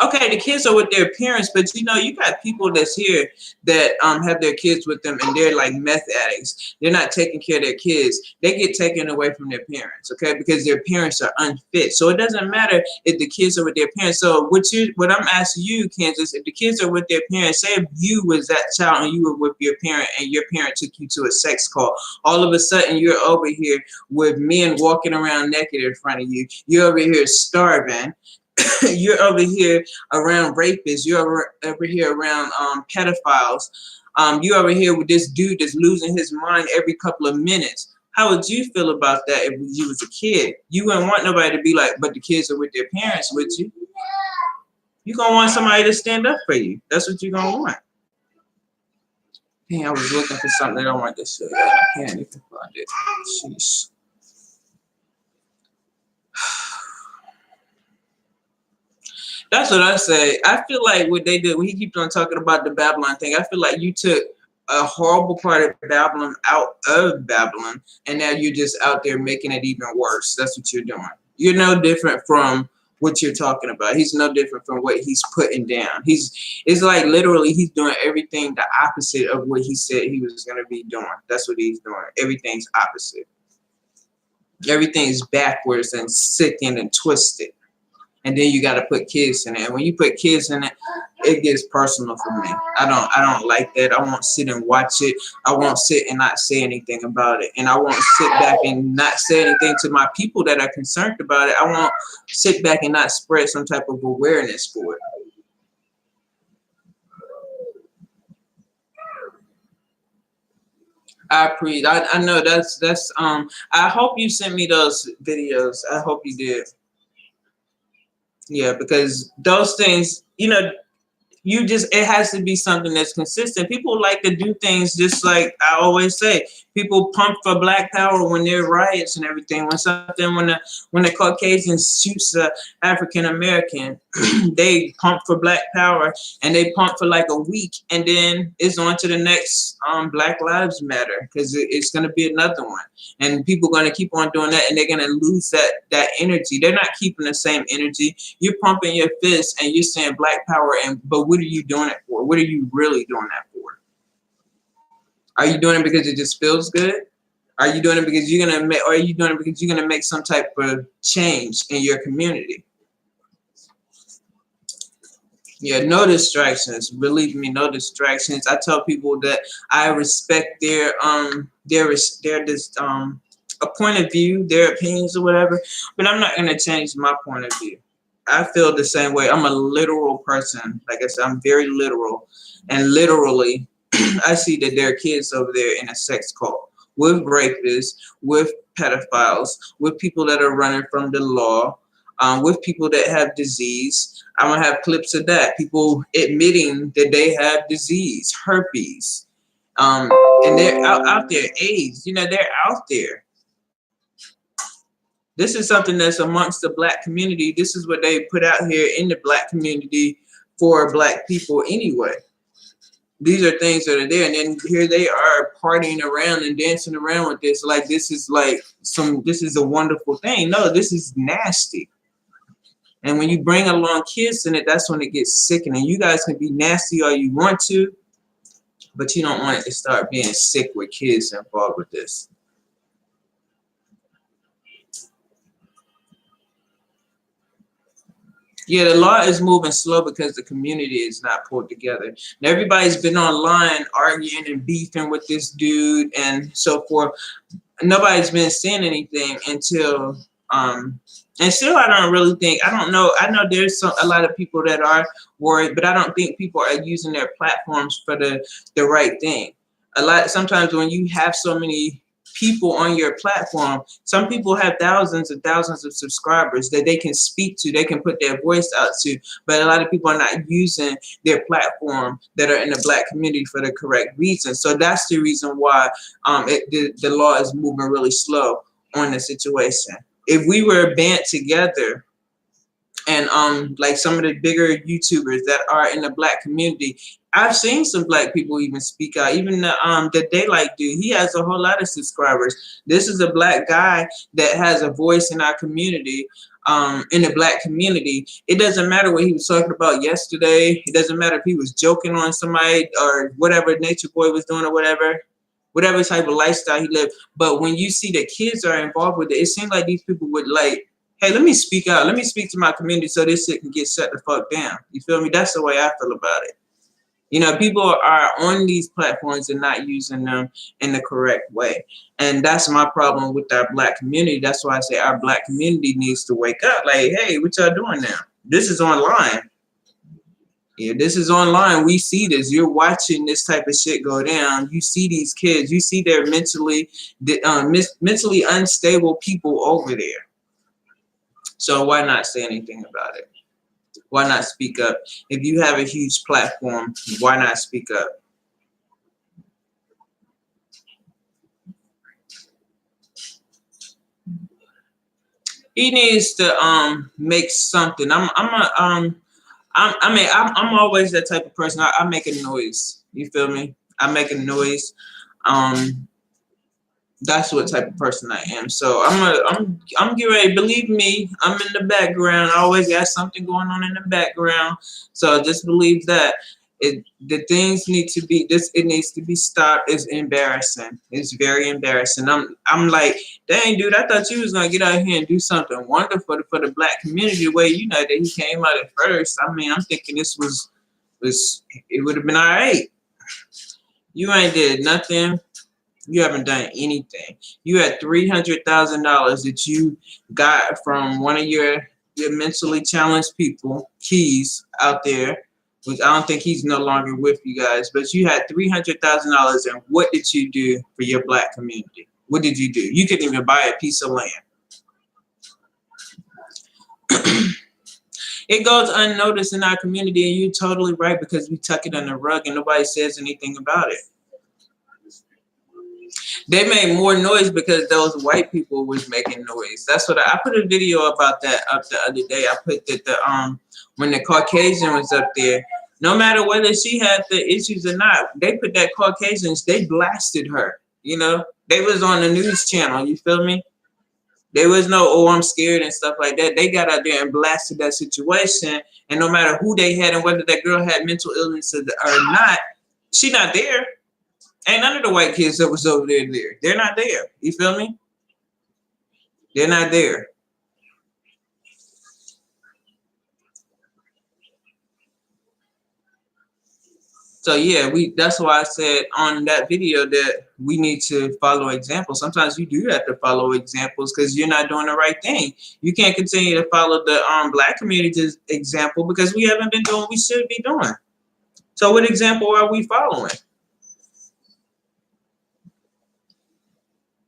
Okay, the kids are with their parents, but you got people that's here that have their kids with them, and they're like meth addicts. They're not taking care of their kids. They get taken away from their parents, okay, because their parents are unfit. So it doesn't matter if the kids are with their parents. So what I'm asking you, Kansas, if the kids are with their parents, say if you was that child and you were with your parent and your parent took you to a sex call, all of a sudden you're over here with men walking around naked in front of you. You're over here starving. You're over here around rapists. You're over here around pedophiles. You're over here with this dude that's losing his mind every couple of minutes. How would you feel about that if you was a kid? You wouldn't want nobody to be like, but the kids are with their parents, would you? You're going to want somebody to stand up for you. That's what you're going to want. Dang, I was looking for something that I wanted to show you. I can't even find it. Sheesh. That's what I say. I feel like what they did, when he keeps on talking about the Babylon thing, I feel like you took a horrible part of Babylon out of Babylon, and now you're just out there making it even worse. That's what you're doing. You're no different from what you're talking about. He's no different from what he's putting down. It's like literally he's doing everything the opposite of what he said he was going to be doing. That's what he's doing. Everything's opposite. Everything's backwards and sick and twisted. and then you got to put kids in it. And when you put kids in it, it gets personal for me. I don't like that. I won't sit and watch it. I won't sit and not say anything about it. And I won't sit back and not say anything to my people that are concerned about it. I won't sit back and not spread some type of awareness for it. I know that's I hope you sent me those videos. I hope you did. Yeah, because those things, you know, it has to be something that's consistent. People like to do things just like I always say. People pump for Black Power when there are riots and everything. When the Caucasian shoots a African American, they pump for Black Power, and they pump for like a week, and then it's on to the next Black Lives Matter, because it's going to be another one, and people are going to keep on doing that, and they're going to lose that energy. They're not keeping the same energy. You're pumping your fist and you're saying Black Power, but what are you doing it for? What are you really doing that for? Are you doing it because it just feels good? Are you doing it because you're gonna make, or are you doing it because you're gonna make some type of change in your community? Yeah, no distractions. Believe me, no distractions. I tell people that I respect their this a point of view, their opinions or whatever, but I'm not gonna change my point of view. I feel the same way. I'm a literal person. Like I said, I'm very literal, and literally, I see that there are kids over there in a sex cult with rapists, with pedophiles, with people that are running from the law, with people that have disease. I'm gonna have clips of that. People admitting that they have disease, herpes, and they're out there. AIDS, you know, they're out there. This is something that's amongst the Black community. This is what they put out here in the Black community for Black people anyway. These are things that are there, and then here they are partying around and dancing around with this. Like this is a wonderful thing. No, this is nasty. And when you bring along kids in it, that's when it gets sickening. You guys can be nasty all you want to, but you don't want it to start being sick with kids involved with this. Yeah, the law is moving slow because the community is not pulled together. And everybody's been online arguing and beefing with this dude and so forth. Nobody's been saying anything until and still I don't really think, I don't know, I know there's a lot of people that are worried, but I don't think people are using their platforms for the right thing. Sometimes when you have so many people on your platform, some people have thousands and thousands of subscribers that they can speak to, they can put their voice out to, but a lot of people are not using their platform that are in the Black community for the correct reason. So that's the reason why the law is moving really slow on the situation. If we were band together and like some of the bigger YouTubers that are in the Black community, I've seen some Black people even speak out. Even the Daylight dude, he has a whole lot of subscribers. This is a Black guy that has a voice in our community, in the Black community. It doesn't matter what he was talking about yesterday. It doesn't matter if he was joking on somebody or whatever Nature Boy was doing or whatever type of lifestyle he lived. But when you see that kids are involved with it, it seems like these people would like, hey, let me speak out. Let me speak to my community so this shit can get shut the fuck down. You feel me? That's the way I feel about it. You know, people are on these platforms and not using them in the correct way. And that's my problem with our Black community. That's why I say our Black community needs to wake up. Like, hey, what y'all doing now? This is online. Yeah, this is online. We see this. You're watching this type of shit go down. You see these kids. You see their mentally unstable people over there. So why not say anything about it? Why not speak up? If you have a huge platform, why not speak up? He needs to make something. I'm always that type of person. I make a noise. You feel me? I make a noise. That's what type of person I am. So I'm getting ready. Believe me, I'm in the background. I always got something going on in the background. So just believe that. The things need to be it needs to be stopped. It's embarrassing. It's very embarrassing. I'm like, dang dude, I thought you was gonna get out here and do something wonderful for the black community the way that he came out at first. I mean, I'm thinking this was it would have been all right. You ain't did nothing. You haven't done anything. You had $300,000 that you got from one of your mentally challenged people, Keys, out there, which I don't think he's no longer with you guys, but you had $300,000, and what did you do for your black community? What did you do? You couldn't even buy a piece of land. It goes unnoticed in our community, and you're totally right, because we tuck it under the rug and nobody says anything about it. They made more noise because those white people was making noise. That's what I put a video about that up the other day. I put that when the Caucasian was up there, no matter whether she had the issues or not, they put that Caucasians, they blasted her. You know, they was on the news channel. You feel me? There was no, oh, I'm scared and stuff like that. They got out there and blasted that situation. And no matter who they had and whether that girl had mental illness or not, she not there. Ain't none of the white kids that was over there. They're not there. You feel me? They're not there. So yeah, that's why I said on that video that we need to follow examples. Sometimes you do have to follow examples because you're not doing the right thing. You can't continue to follow the black community's example because we haven't been doing what we should be doing. So what example are we following?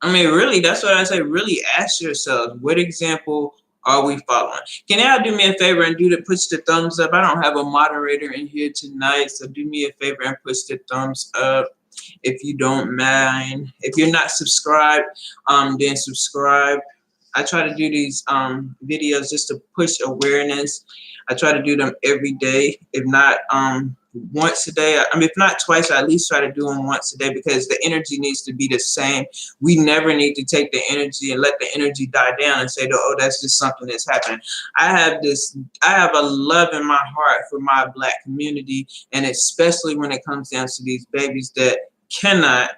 I mean, really, that's what I say. Really ask yourselves, what example are we following? Can y'all do me a favor and push the thumbs up? I don't have a moderator in here tonight, so do me a favor and push the thumbs up if you don't mind. If you're not subscribed, then subscribe. I try to do these videos just to push awareness. I try to do them every day, if not once a day. I mean, if not twice, I at least try to do them once a day because the energy needs to be the same. We never need to take the energy and let the energy die down and say, oh, that's just something that's happening. I have a love in my heart for my black community, and especially when it comes down to these babies that cannot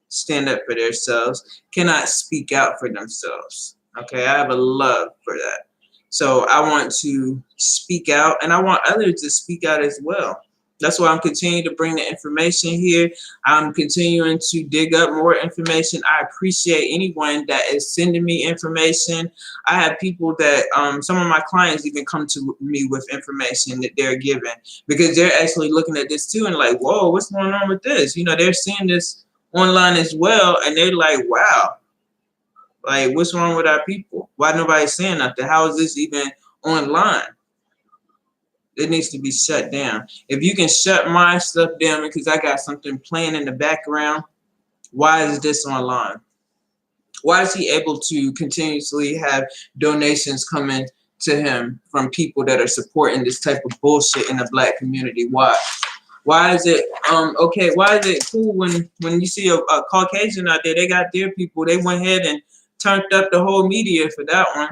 stand up for themselves, cannot speak out for themselves. Okay, I have a love for that. So I want to speak out, and I want others to speak out as well. That's why I'm continuing to bring the information here. I'm continuing to dig up more information. I appreciate anyone that is sending me information. I have people that, some of my clients even come to me with information that they're given because they're actually looking at this too and like, whoa, what's going on with this? You know, they're seeing this online as well, and they're like, wow. Like, what's wrong with our people? Why nobody's saying nothing? How is this even online? It needs to be shut down. If you can shut my stuff down because I got something playing in the background, why is this online? Why is he able to continuously have donations coming to him from people that are supporting this type of bullshit in the black community? Why? Why is it okay? Why is it cool when you see a Caucasian out there? They got their people. They went ahead and turned up the whole media for that one.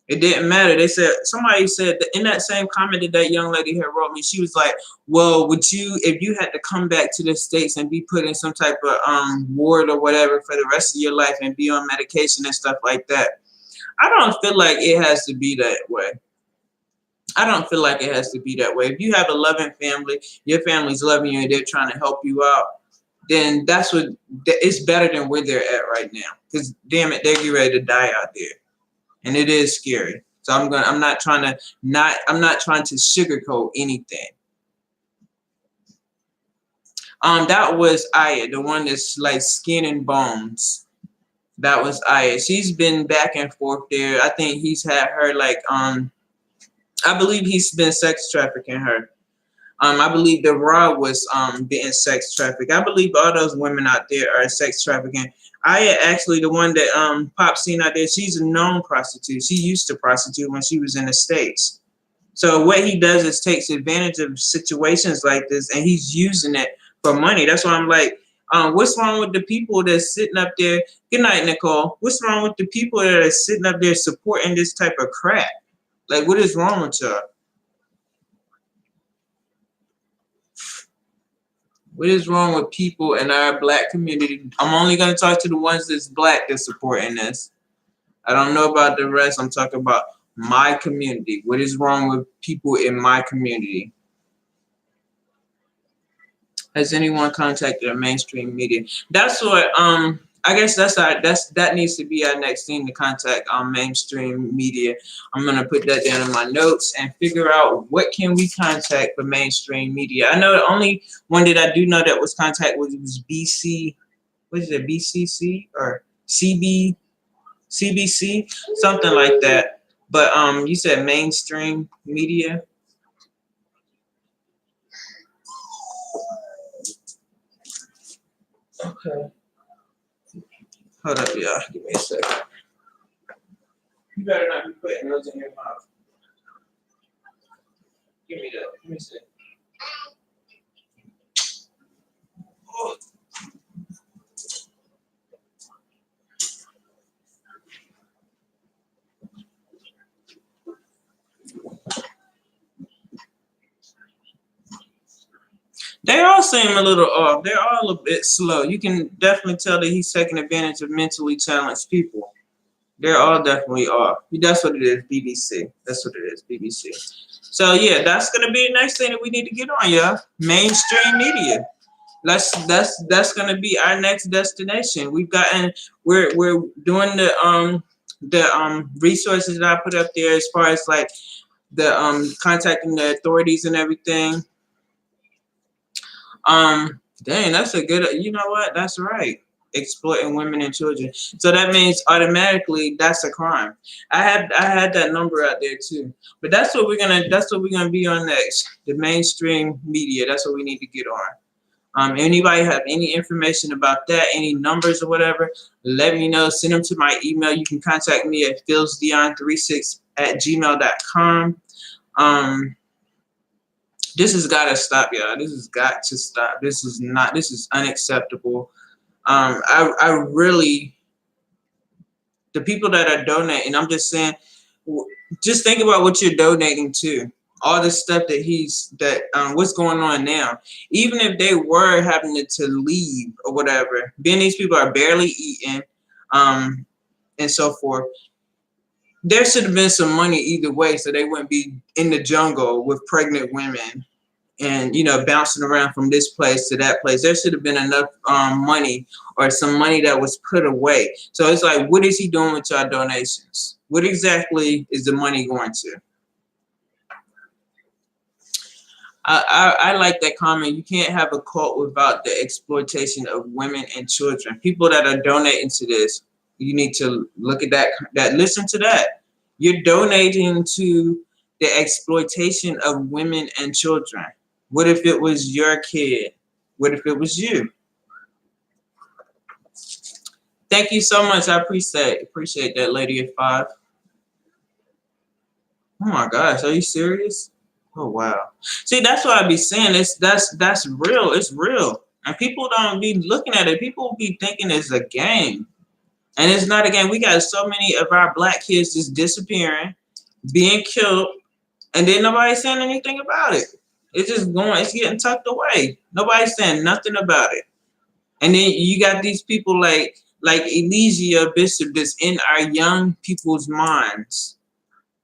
It didn't matter. They said, somebody said that in that same comment that young lady here wrote me, she was like, well, would you, if you had to come back to the States and be put in some type of ward or whatever for the rest of your life and be on medication and stuff like that? I don't feel like it has to be that way. I don't feel like it has to be that way. If you have a loving family, your family's loving you and they're trying to help you out, then it's better than where they're at right now. Because damn it, they're getting ready to die out there. And it is scary. So I'm not trying to sugarcoat anything. That was Aya, the one that's like skin and bones. That was Aya. She's been back and forth there. I think he's had her like I believe he's been sex trafficking her. I believe the Raw was being sex trafficked. I believe all those women out there are sex trafficking. Aya actually the one that Pop seen out there, she's a known prostitute. She used to prostitute when she was in the States. So what he does is takes advantage of situations like this and he's using it for money. That's why I'm like, what's wrong with the people that's sitting up there? Good night, Nicole. What's wrong with the people that are sitting up there supporting this type of crap? Like, what is wrong with y'all? What is wrong with people in our black community? I'm only going to talk to the ones that's black that's supporting this. I don't know about the rest. I'm talking about my community. What is wrong with people in my community? Has anyone contacted the mainstream media? That's what I guess that needs to be our next thing, to contact mainstream media. I'm gonna put that down in my notes and figure out what can we contact the mainstream media. I know the only one that I do know that was contact was BC, what is it, BCC or CBC, something like that. But you said mainstream media. Okay. Hold up, y'all. Give me a second. You better not be putting those in your mouth. Give me that. Let me see. Oh. They all seem a little off. They're all a bit slow. You can definitely tell that he's taking advantage of mentally challenged people. They're all definitely off. That's what it is, BBC. That's what it is, BBC. So yeah, that's gonna be the next thing that we need to get on, y'all. Mainstream media. That's gonna be our next destination. We're doing the resources that I put up there as far as like the contacting the authorities and everything. Dang, that's a good, you know what? That's right. Exploiting women and children. So that means automatically that's a crime. I had that number out there too. But that's what we're gonna be on next. The mainstream media. That's what we need to get on. Anybody have any information about that, any numbers or whatever, let me know. Send them to my email. You can contact me at philsdion36@gmail.com. This has got to stop, y'all. This has got to stop. This is unacceptable. I really, the people that are donating, I'm just saying, just think about what you're donating to. All the stuff that what's going on now. Even if they were having to leave or whatever, then these people are barely eating, and so forth. There should have been some money either way, so they wouldn't be in the jungle with pregnant women and, you know, bouncing around from this place to that place. There should have been enough money or some money that was put away. So it's like, what is he doing with your donations? What exactly is the money going to? I like that comment. You can't have a cult without the exploitation of women and children. People that are donating to this, you need to look at that, listen to that. You're donating to the exploitation of women and children. What if it was your kid? What if it was you? Thank you so much. I appreciate that, lady at 5. Oh my gosh, are you serious? Oh wow. See, that's what I be saying. That's real. It's real. And people don't be looking at it. People be thinking it's a game. And it's not a game. We got so many of our black kids just disappearing, being killed, and then nobody's saying anything about it. It's just it's getting tucked away. Nobody's saying nothing about it. And then you got these people like Elysia Bishop that's in our young people's minds,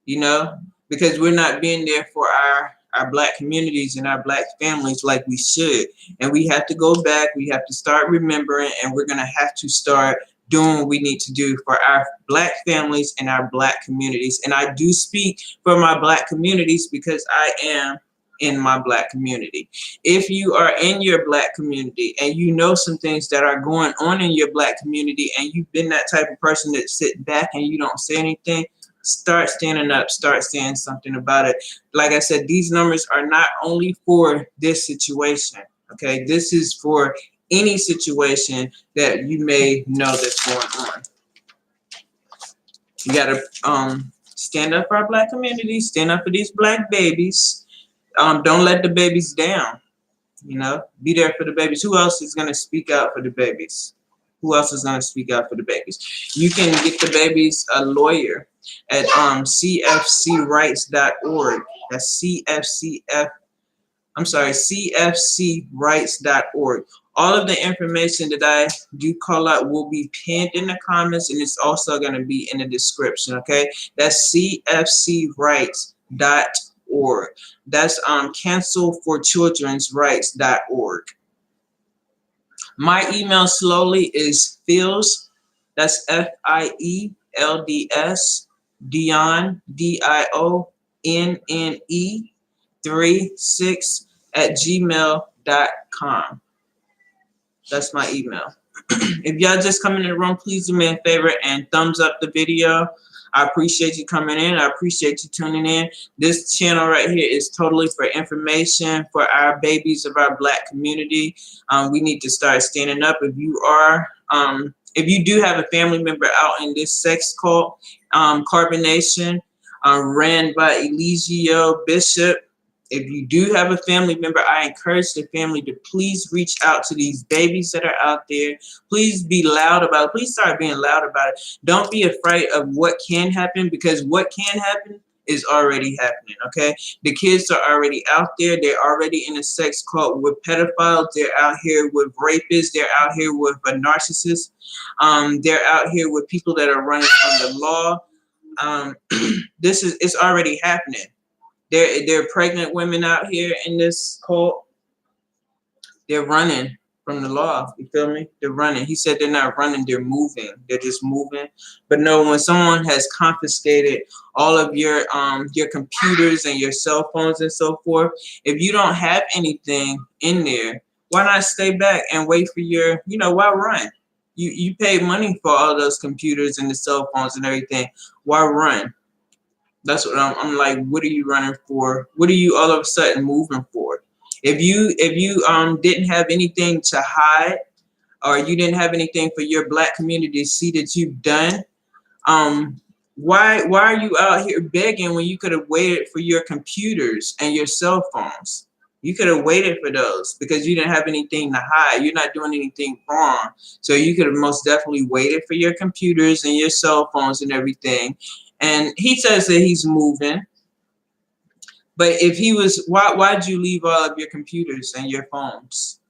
you know, because we're not being there for our black communities and our black families like we should. And we have to go back. We have to start remembering, and we're going to have to start doing what we need to do for our black families and our black communities. And I do speak for my black communities because I am in my black community. If you are in your black community and you know some things that are going on in your black community, and you've been that type of person that sit back and you don't say anything, start standing up, start saying something about it. Like I said, these numbers are not only for this situation, okay? This is for any situation that you may know that's going on. You gotta stand up for our black community, stand up for these black babies. Don't let the babies down, you know, be there for the babies. Who else is gonna speak out for the babies? Who else is gonna speak out for the babies? You can get the babies a lawyer at cfcrights.org. That's cfcf cfcrights.org. All of the information that I do call out will be pinned in the comments, and it's also going to be in the description, okay? That's cfcrights.org. That's cancelforchildren'srights.org. My email slowly is Fields, that's FIELDS, Dion, DIONNE 36 @gmail.com. That's my email. If y'all just come in the room, please do me a favor and thumbs up the video. I appreciate you coming in. I appreciate you tuning in. This channel right here is totally for information for our babies of our Black community. We need to start standing up. If you do have a family member out in this sex cult, carbonation, ran by Eligio Bishop, if you do have a family member, I encourage the family to please reach out to these babies that are out there. Please be loud about it. Please start being loud about it. Don't be afraid of what can happen, because what can happen is already happening, okay? The kids are already out there. They're already in a sex cult with pedophiles. They're out here with rapists. They're out here with a narcissist. They're out here with people that are running from the law. It's already happening. There are pregnant women out here in this cult. They're running from the law. You feel me? They're running. He said they're not running, they're moving. They're just moving. But no, when someone has confiscated all of your computers and your cell phones and so forth, if you don't have anything in there, why not stay back and wait for your, why run? You paid money for all those computers and the cell phones and everything. Why run? That's what I'm like. What are you running for? What are you all of a sudden moving for? If you didn't have anything to hide, or you didn't have anything for your Black community to see that you've done, why are you out here begging when you could have waited for your computers and your cell phones? You could have waited for those because you didn't have anything to hide. You're not doing anything wrong. So you could have most definitely waited for your computers and your cell phones and everything. And he says that he's moving. But if he was, why'd you leave all of your computers and your phones?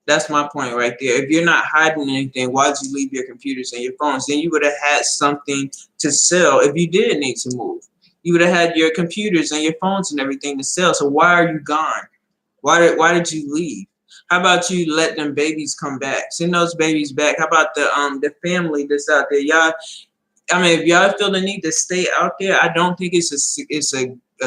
That's my point right there. If you're not hiding anything, why'd you leave your computers and your phones? Then you would have had something to sell if you did need to move. You would have had your computers and your phones and everything to sell. So why are you gone? Why did you leave? How about you let them babies come back? Send those babies back. How about the family that's out there? Y'all, I mean, if y'all feel the need to stay out there, I don't think it's a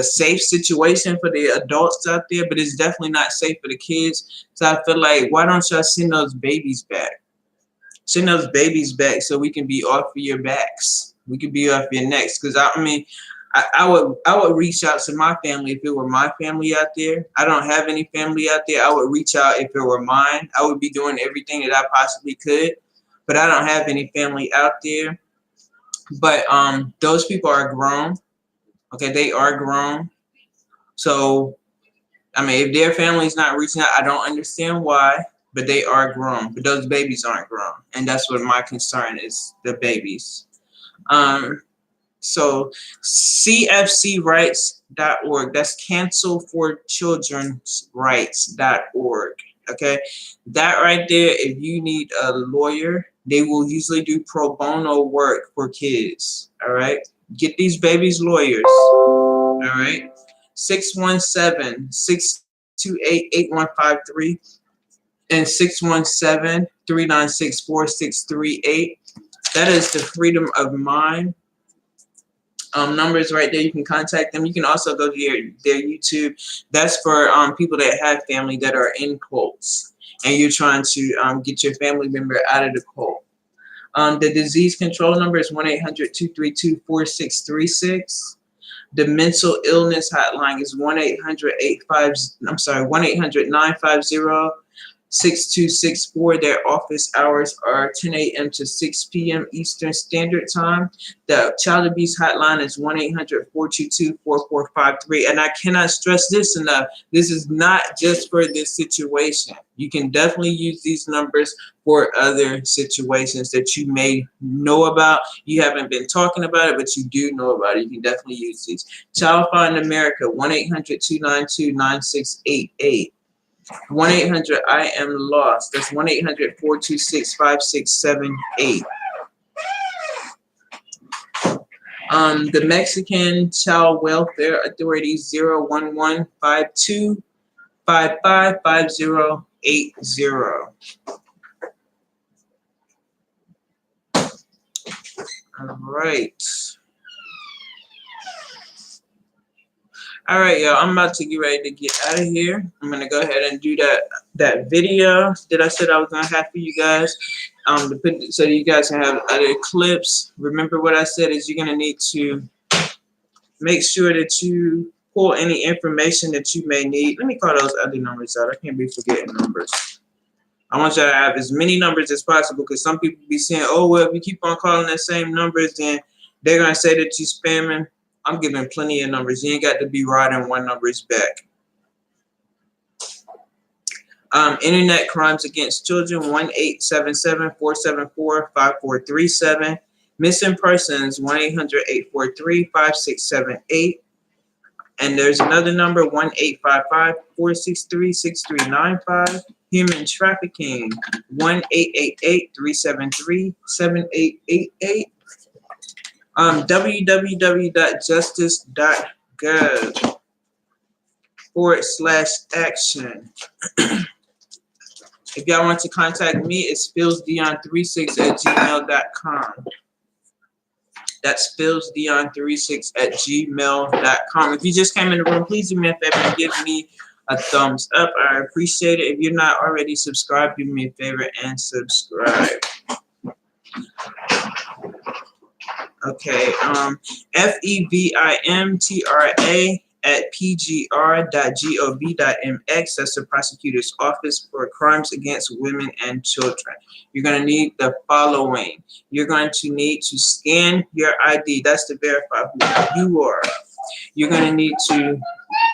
safe situation for the adults out there, but it's definitely not safe for the kids. So I feel like, why don't y'all send those babies back? Send those babies back so we can be off of your backs. We can be off your necks. Because I would reach out to my family if it were my family out there. I don't have any family out there. I would reach out if it were mine. I would be doing everything that I possibly could, but I don't have any family out there. But those people are grown. Okay, they are grown. So, I mean, if their family's not reaching out, I don't understand why, but they are grown. But those babies aren't grown. And that's what my concern is, the babies. So cfcrights.org, that's cancelforchildren'srights.org. Okay, that right there, if you need a lawyer, they will usually do pro bono work for kids. All right, get these babies lawyers. All right, 617-628-8153 and 617-396-4638. That is the Freedom of Mind numbers right there. You can contact them. You can also go to their YouTube. That's for people that have family that are in cults, and you're trying to get your family member out of the cult. The disease control number is 1-800-232-4636. The mental illness hotline is 1-800-950 6264. Their office hours are 10 a.m. to 6 p.m. Eastern Standard Time. The child abuse hotline is 1-800-422-4453. And I cannot stress this enough. This is not just for this situation. You can definitely use these numbers for other situations that you may know about. You haven't been talking about it, but you do know about it. You can definitely use these. Child Find America, 1-800-292-9688. 1-800-I-AM-LOST. That's 1-800-426-5678. The Mexican Child Welfare Authority, 011-5255-5080. All right. All right, y'all. I'm about to get ready to get out of here. I'm gonna go ahead and do that video that I said I was gonna have for you guys. To put so you guys can have other clips. Remember what I said is you're gonna need to make sure that you pull any information that you may need. Let me call those other numbers out. I can't be forgetting numbers. I want you to have as many numbers as possible because some people be saying, oh, well, if you keep on calling the same numbers, then they're going to say that you're spamming. I'm giving plenty of numbers. You ain't got to be riding one numbers back. Internet crimes against children, 1-877-474-5437. Missing persons, 1-800-843-5678. And there's another number, 1-855-463-6395. Human trafficking, 1-888-373-7888. www.justice.gov/action. If y'all want to contact me, it's philsdion36@gmail.com. That's philsdion36@gmail.com. If you just came in the room, please do me a favor and give me a thumbs up. I appreciate it. If you're not already subscribed, do me a favor and subscribe. Okay, FEVIMTRA@pgr.gov.mx. That's the Prosecutor's Office for Crimes Against Women and Children. You're going to need the following. You're going to need to scan your ID. That's to verify who you are. You're going to need to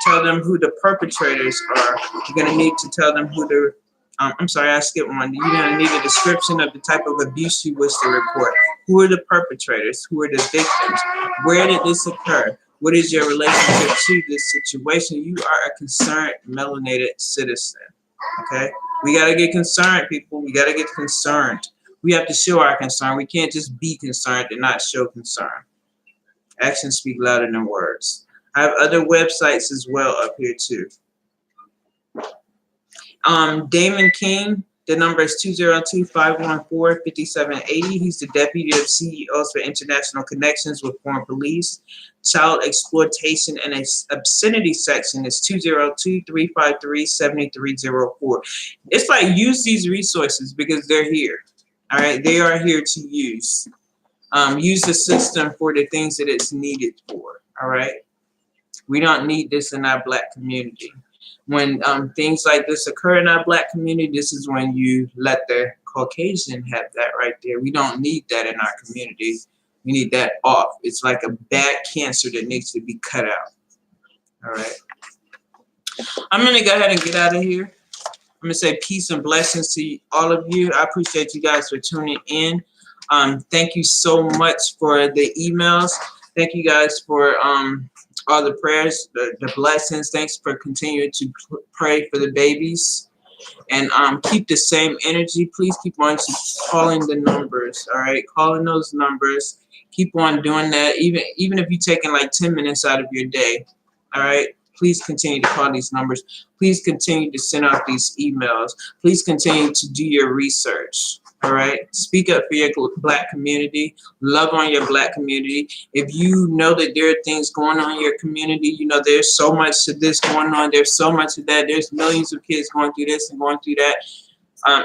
tell them who the perpetrators are. You're going to need to tell them who the I'm sorry, I skipped one. You're going to need a description of the type of abuse you wish to report. Who are the perpetrators? Who are the victims? Where did this occur? What is your relationship to this situation? You are a concerned, melanated citizen. Okay? We got to get concerned, people. We got to get concerned. We have to show our concern. We can't just be concerned and not show concern. Actions speak louder than words. I have other websites as well up here, too. Damon King, the number is 202-514-5780. He's the Deputy of CEOs for International Connections with Foreign Police. Child Exploitation and Obscenity section is 202-353-7304. It's like, use these resources because they're here. All right, they are here to use. Use the system for the things that it's needed for. All right, we don't need this in our Black community. When things like this occur in our Black community, this is when you let the Caucasian have that right there. We don't need that in our community. We need that off. It's like a bad cancer that needs to be cut out. All right. I'm going to go ahead and get out of here. I'm going to say peace and blessings to all of you. I appreciate you guys for tuning in. Thank you so much for the emails. Thank you guys for all the prayers, the blessings. Thanks for continuing to pray for the babies. And keep the same energy. Please keep on calling the numbers, all right? Calling those numbers. Keep on doing that, even if you're taking like 10 minutes out of your day, all right? Please continue to call these numbers. Please continue to send out these emails. Please continue to do your research, all right? Speak up for your Black community. Love on your Black community. If you know that there are things going on in your community, you know there's so much of this going on, there's so much of that, there's millions of kids going through this and going through that,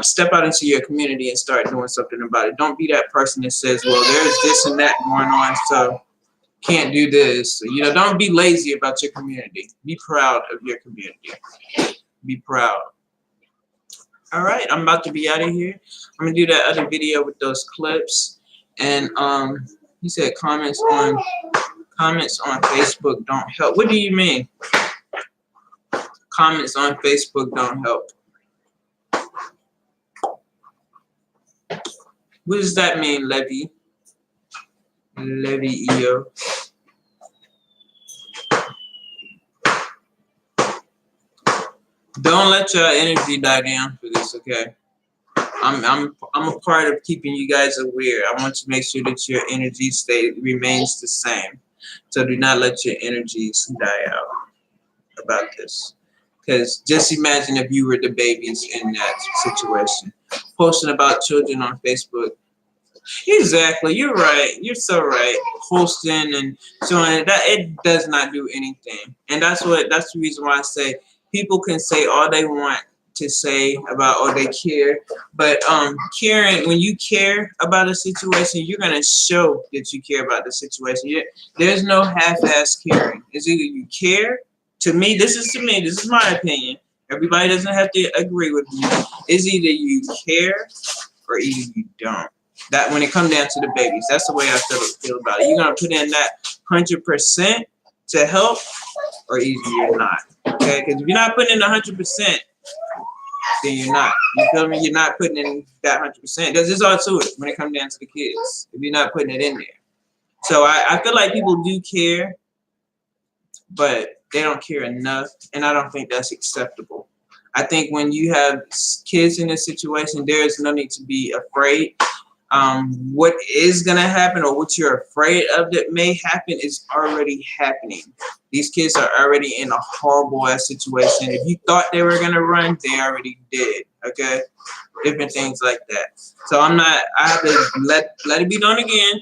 step out into your community and start doing something about it. Don't be that person that says, well, there's this and that going on, so can't do this. You know, don't be lazy about your community. Be proud of your community. Be proud. All right, I'm about to be out of here. I'm gonna do that other video with those clips, and he said comments on Facebook don't help. What do you mean? Comments on Facebook don't help. What does that mean, Levy? Levy EO. Don't let your energy die down for this, okay? I'm a part of keeping you guys aware. I want to make sure that your energy remains the same. So do not let your energies die out about this. Because just imagine if you were the babies in that situation. Posting about children on Facebook. Exactly, you're right. You're so right. Posting and showing that it does not do anything. And that's the reason why I say people can say all they want to say about they care, but caring, when you care about a situation, you're gonna show that you care about the situation. There's no half-ass caring. It's either you care. To me, this is my opinion. Everybody doesn't have to agree with me. It's either you care or either you don't. That when it comes down to the babies, that's the way I feel about it. You're gonna put in that 100% to help, or either you're not. Okay, because if you're not putting in 100%, then you're not. You feel me? You're not putting in that 100%. Because it's all to it when it comes down to the kids. If you're not putting it in there, so I feel like people do care, but they don't care enough, and I don't think that's acceptable. I think when you have kids in this situation, there is no need to be afraid. What is going to happen or what you're afraid of that may happen is already happening. These kids are already in a horrible ass situation. If you thought they were going to run, they already did. Okay? Different things like that. So I have to let it be known again.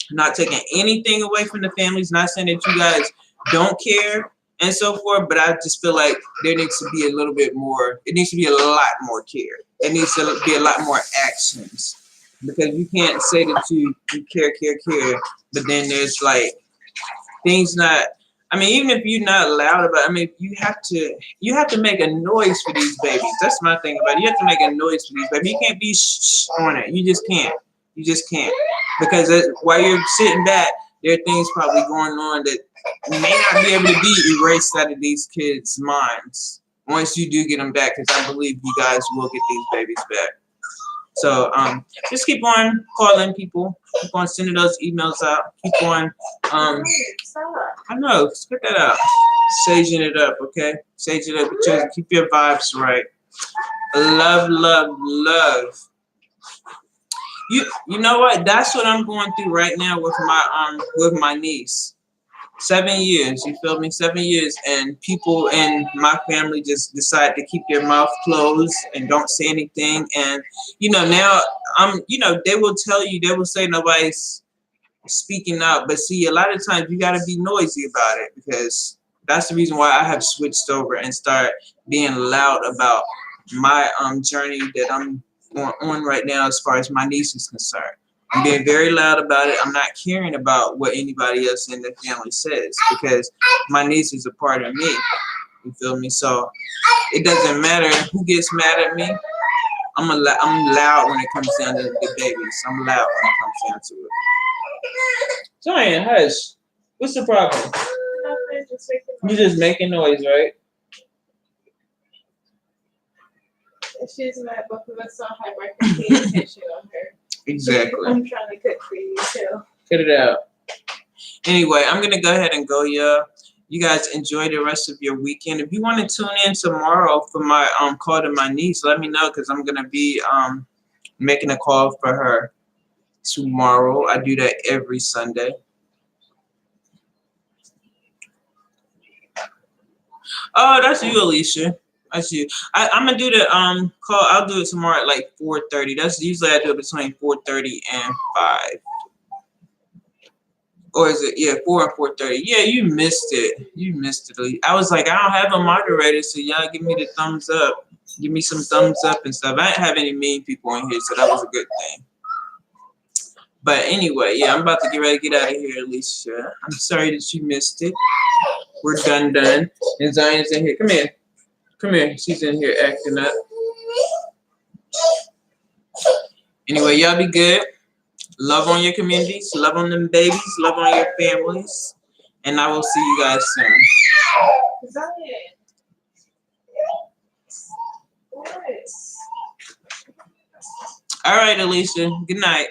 I'm not taking anything away from the families. Not saying that you guys don't care and so forth, but I just feel like there needs to be a little bit more. It needs to be a lot more care. It needs to be a lot more actions. Because you can't say that you care, but then there's like things not. I mean, even if you're not loud about it, I mean, you have to make a noise for these babies. That's my thing about it. You have to make a noise for these babies. You can't be shh on it. You just can't. You just can't. Because while you're sitting back, there are things probably going on that may not be able to be erased out of these kids' minds once you do get them back. Because I believe you guys will get these babies back. So just keep on calling people, keep on sending those emails out, keep on I know, let's get that out. Saging it up, okay? Sage it up, keep your vibes right. Love, love, love. You know what? That's what I'm going through right now with my niece. 7 years, you feel me? 7 years, and people in my family just decide to keep their mouth closed and don't say anything. And now they will tell you, they will say nobody's speaking out, but see, a lot of times you got to be noisy about it, because that's the reason why I have switched over and start being loud about my journey that I'm on right now as far as my niece is concerned. I'm being very loud about it. I'm not caring about what anybody else in the family says, because my niece is a part of me. You feel me? So it doesn't matter who gets mad at me. I'm loud when it comes down to the babies. I'm loud when it comes down to it. Zion, hush. What's the problem? You're just making noise, right? She's mad, both of us don't have my attention on her. Exactly. I'm trying to cook for you, so. Cut it out. Anyway, I'm going to go ahead and go, y'all. You guys enjoy the rest of your weekend. If you want to tune in tomorrow for my call to my niece, let me know, because I'm going to be making a call for her tomorrow. I do that every Sunday. Oh, that's you, Alicia. That's you. I'm gonna do the call. I'll do it tomorrow at like 4:30. That's usually I do it between 4:30 and 5. Or is it 4 and 4:30? Yeah, you missed it. You missed it. I was like, I don't have a moderator, so y'all give me the thumbs up. Give me some thumbs up and stuff. I didn't have any mean people in here, so that was a good thing. But anyway, yeah, I'm about to get ready to get out of here, Alicia. I'm sorry that you missed it. We're done. And Zion's in here. Come here. Come here. She's in here acting up. Anyway, y'all be good. Love on your communities. Love on them babies. Love on your families. And I will see you guys soon. Is that it? What? All right, Alicia. Good night.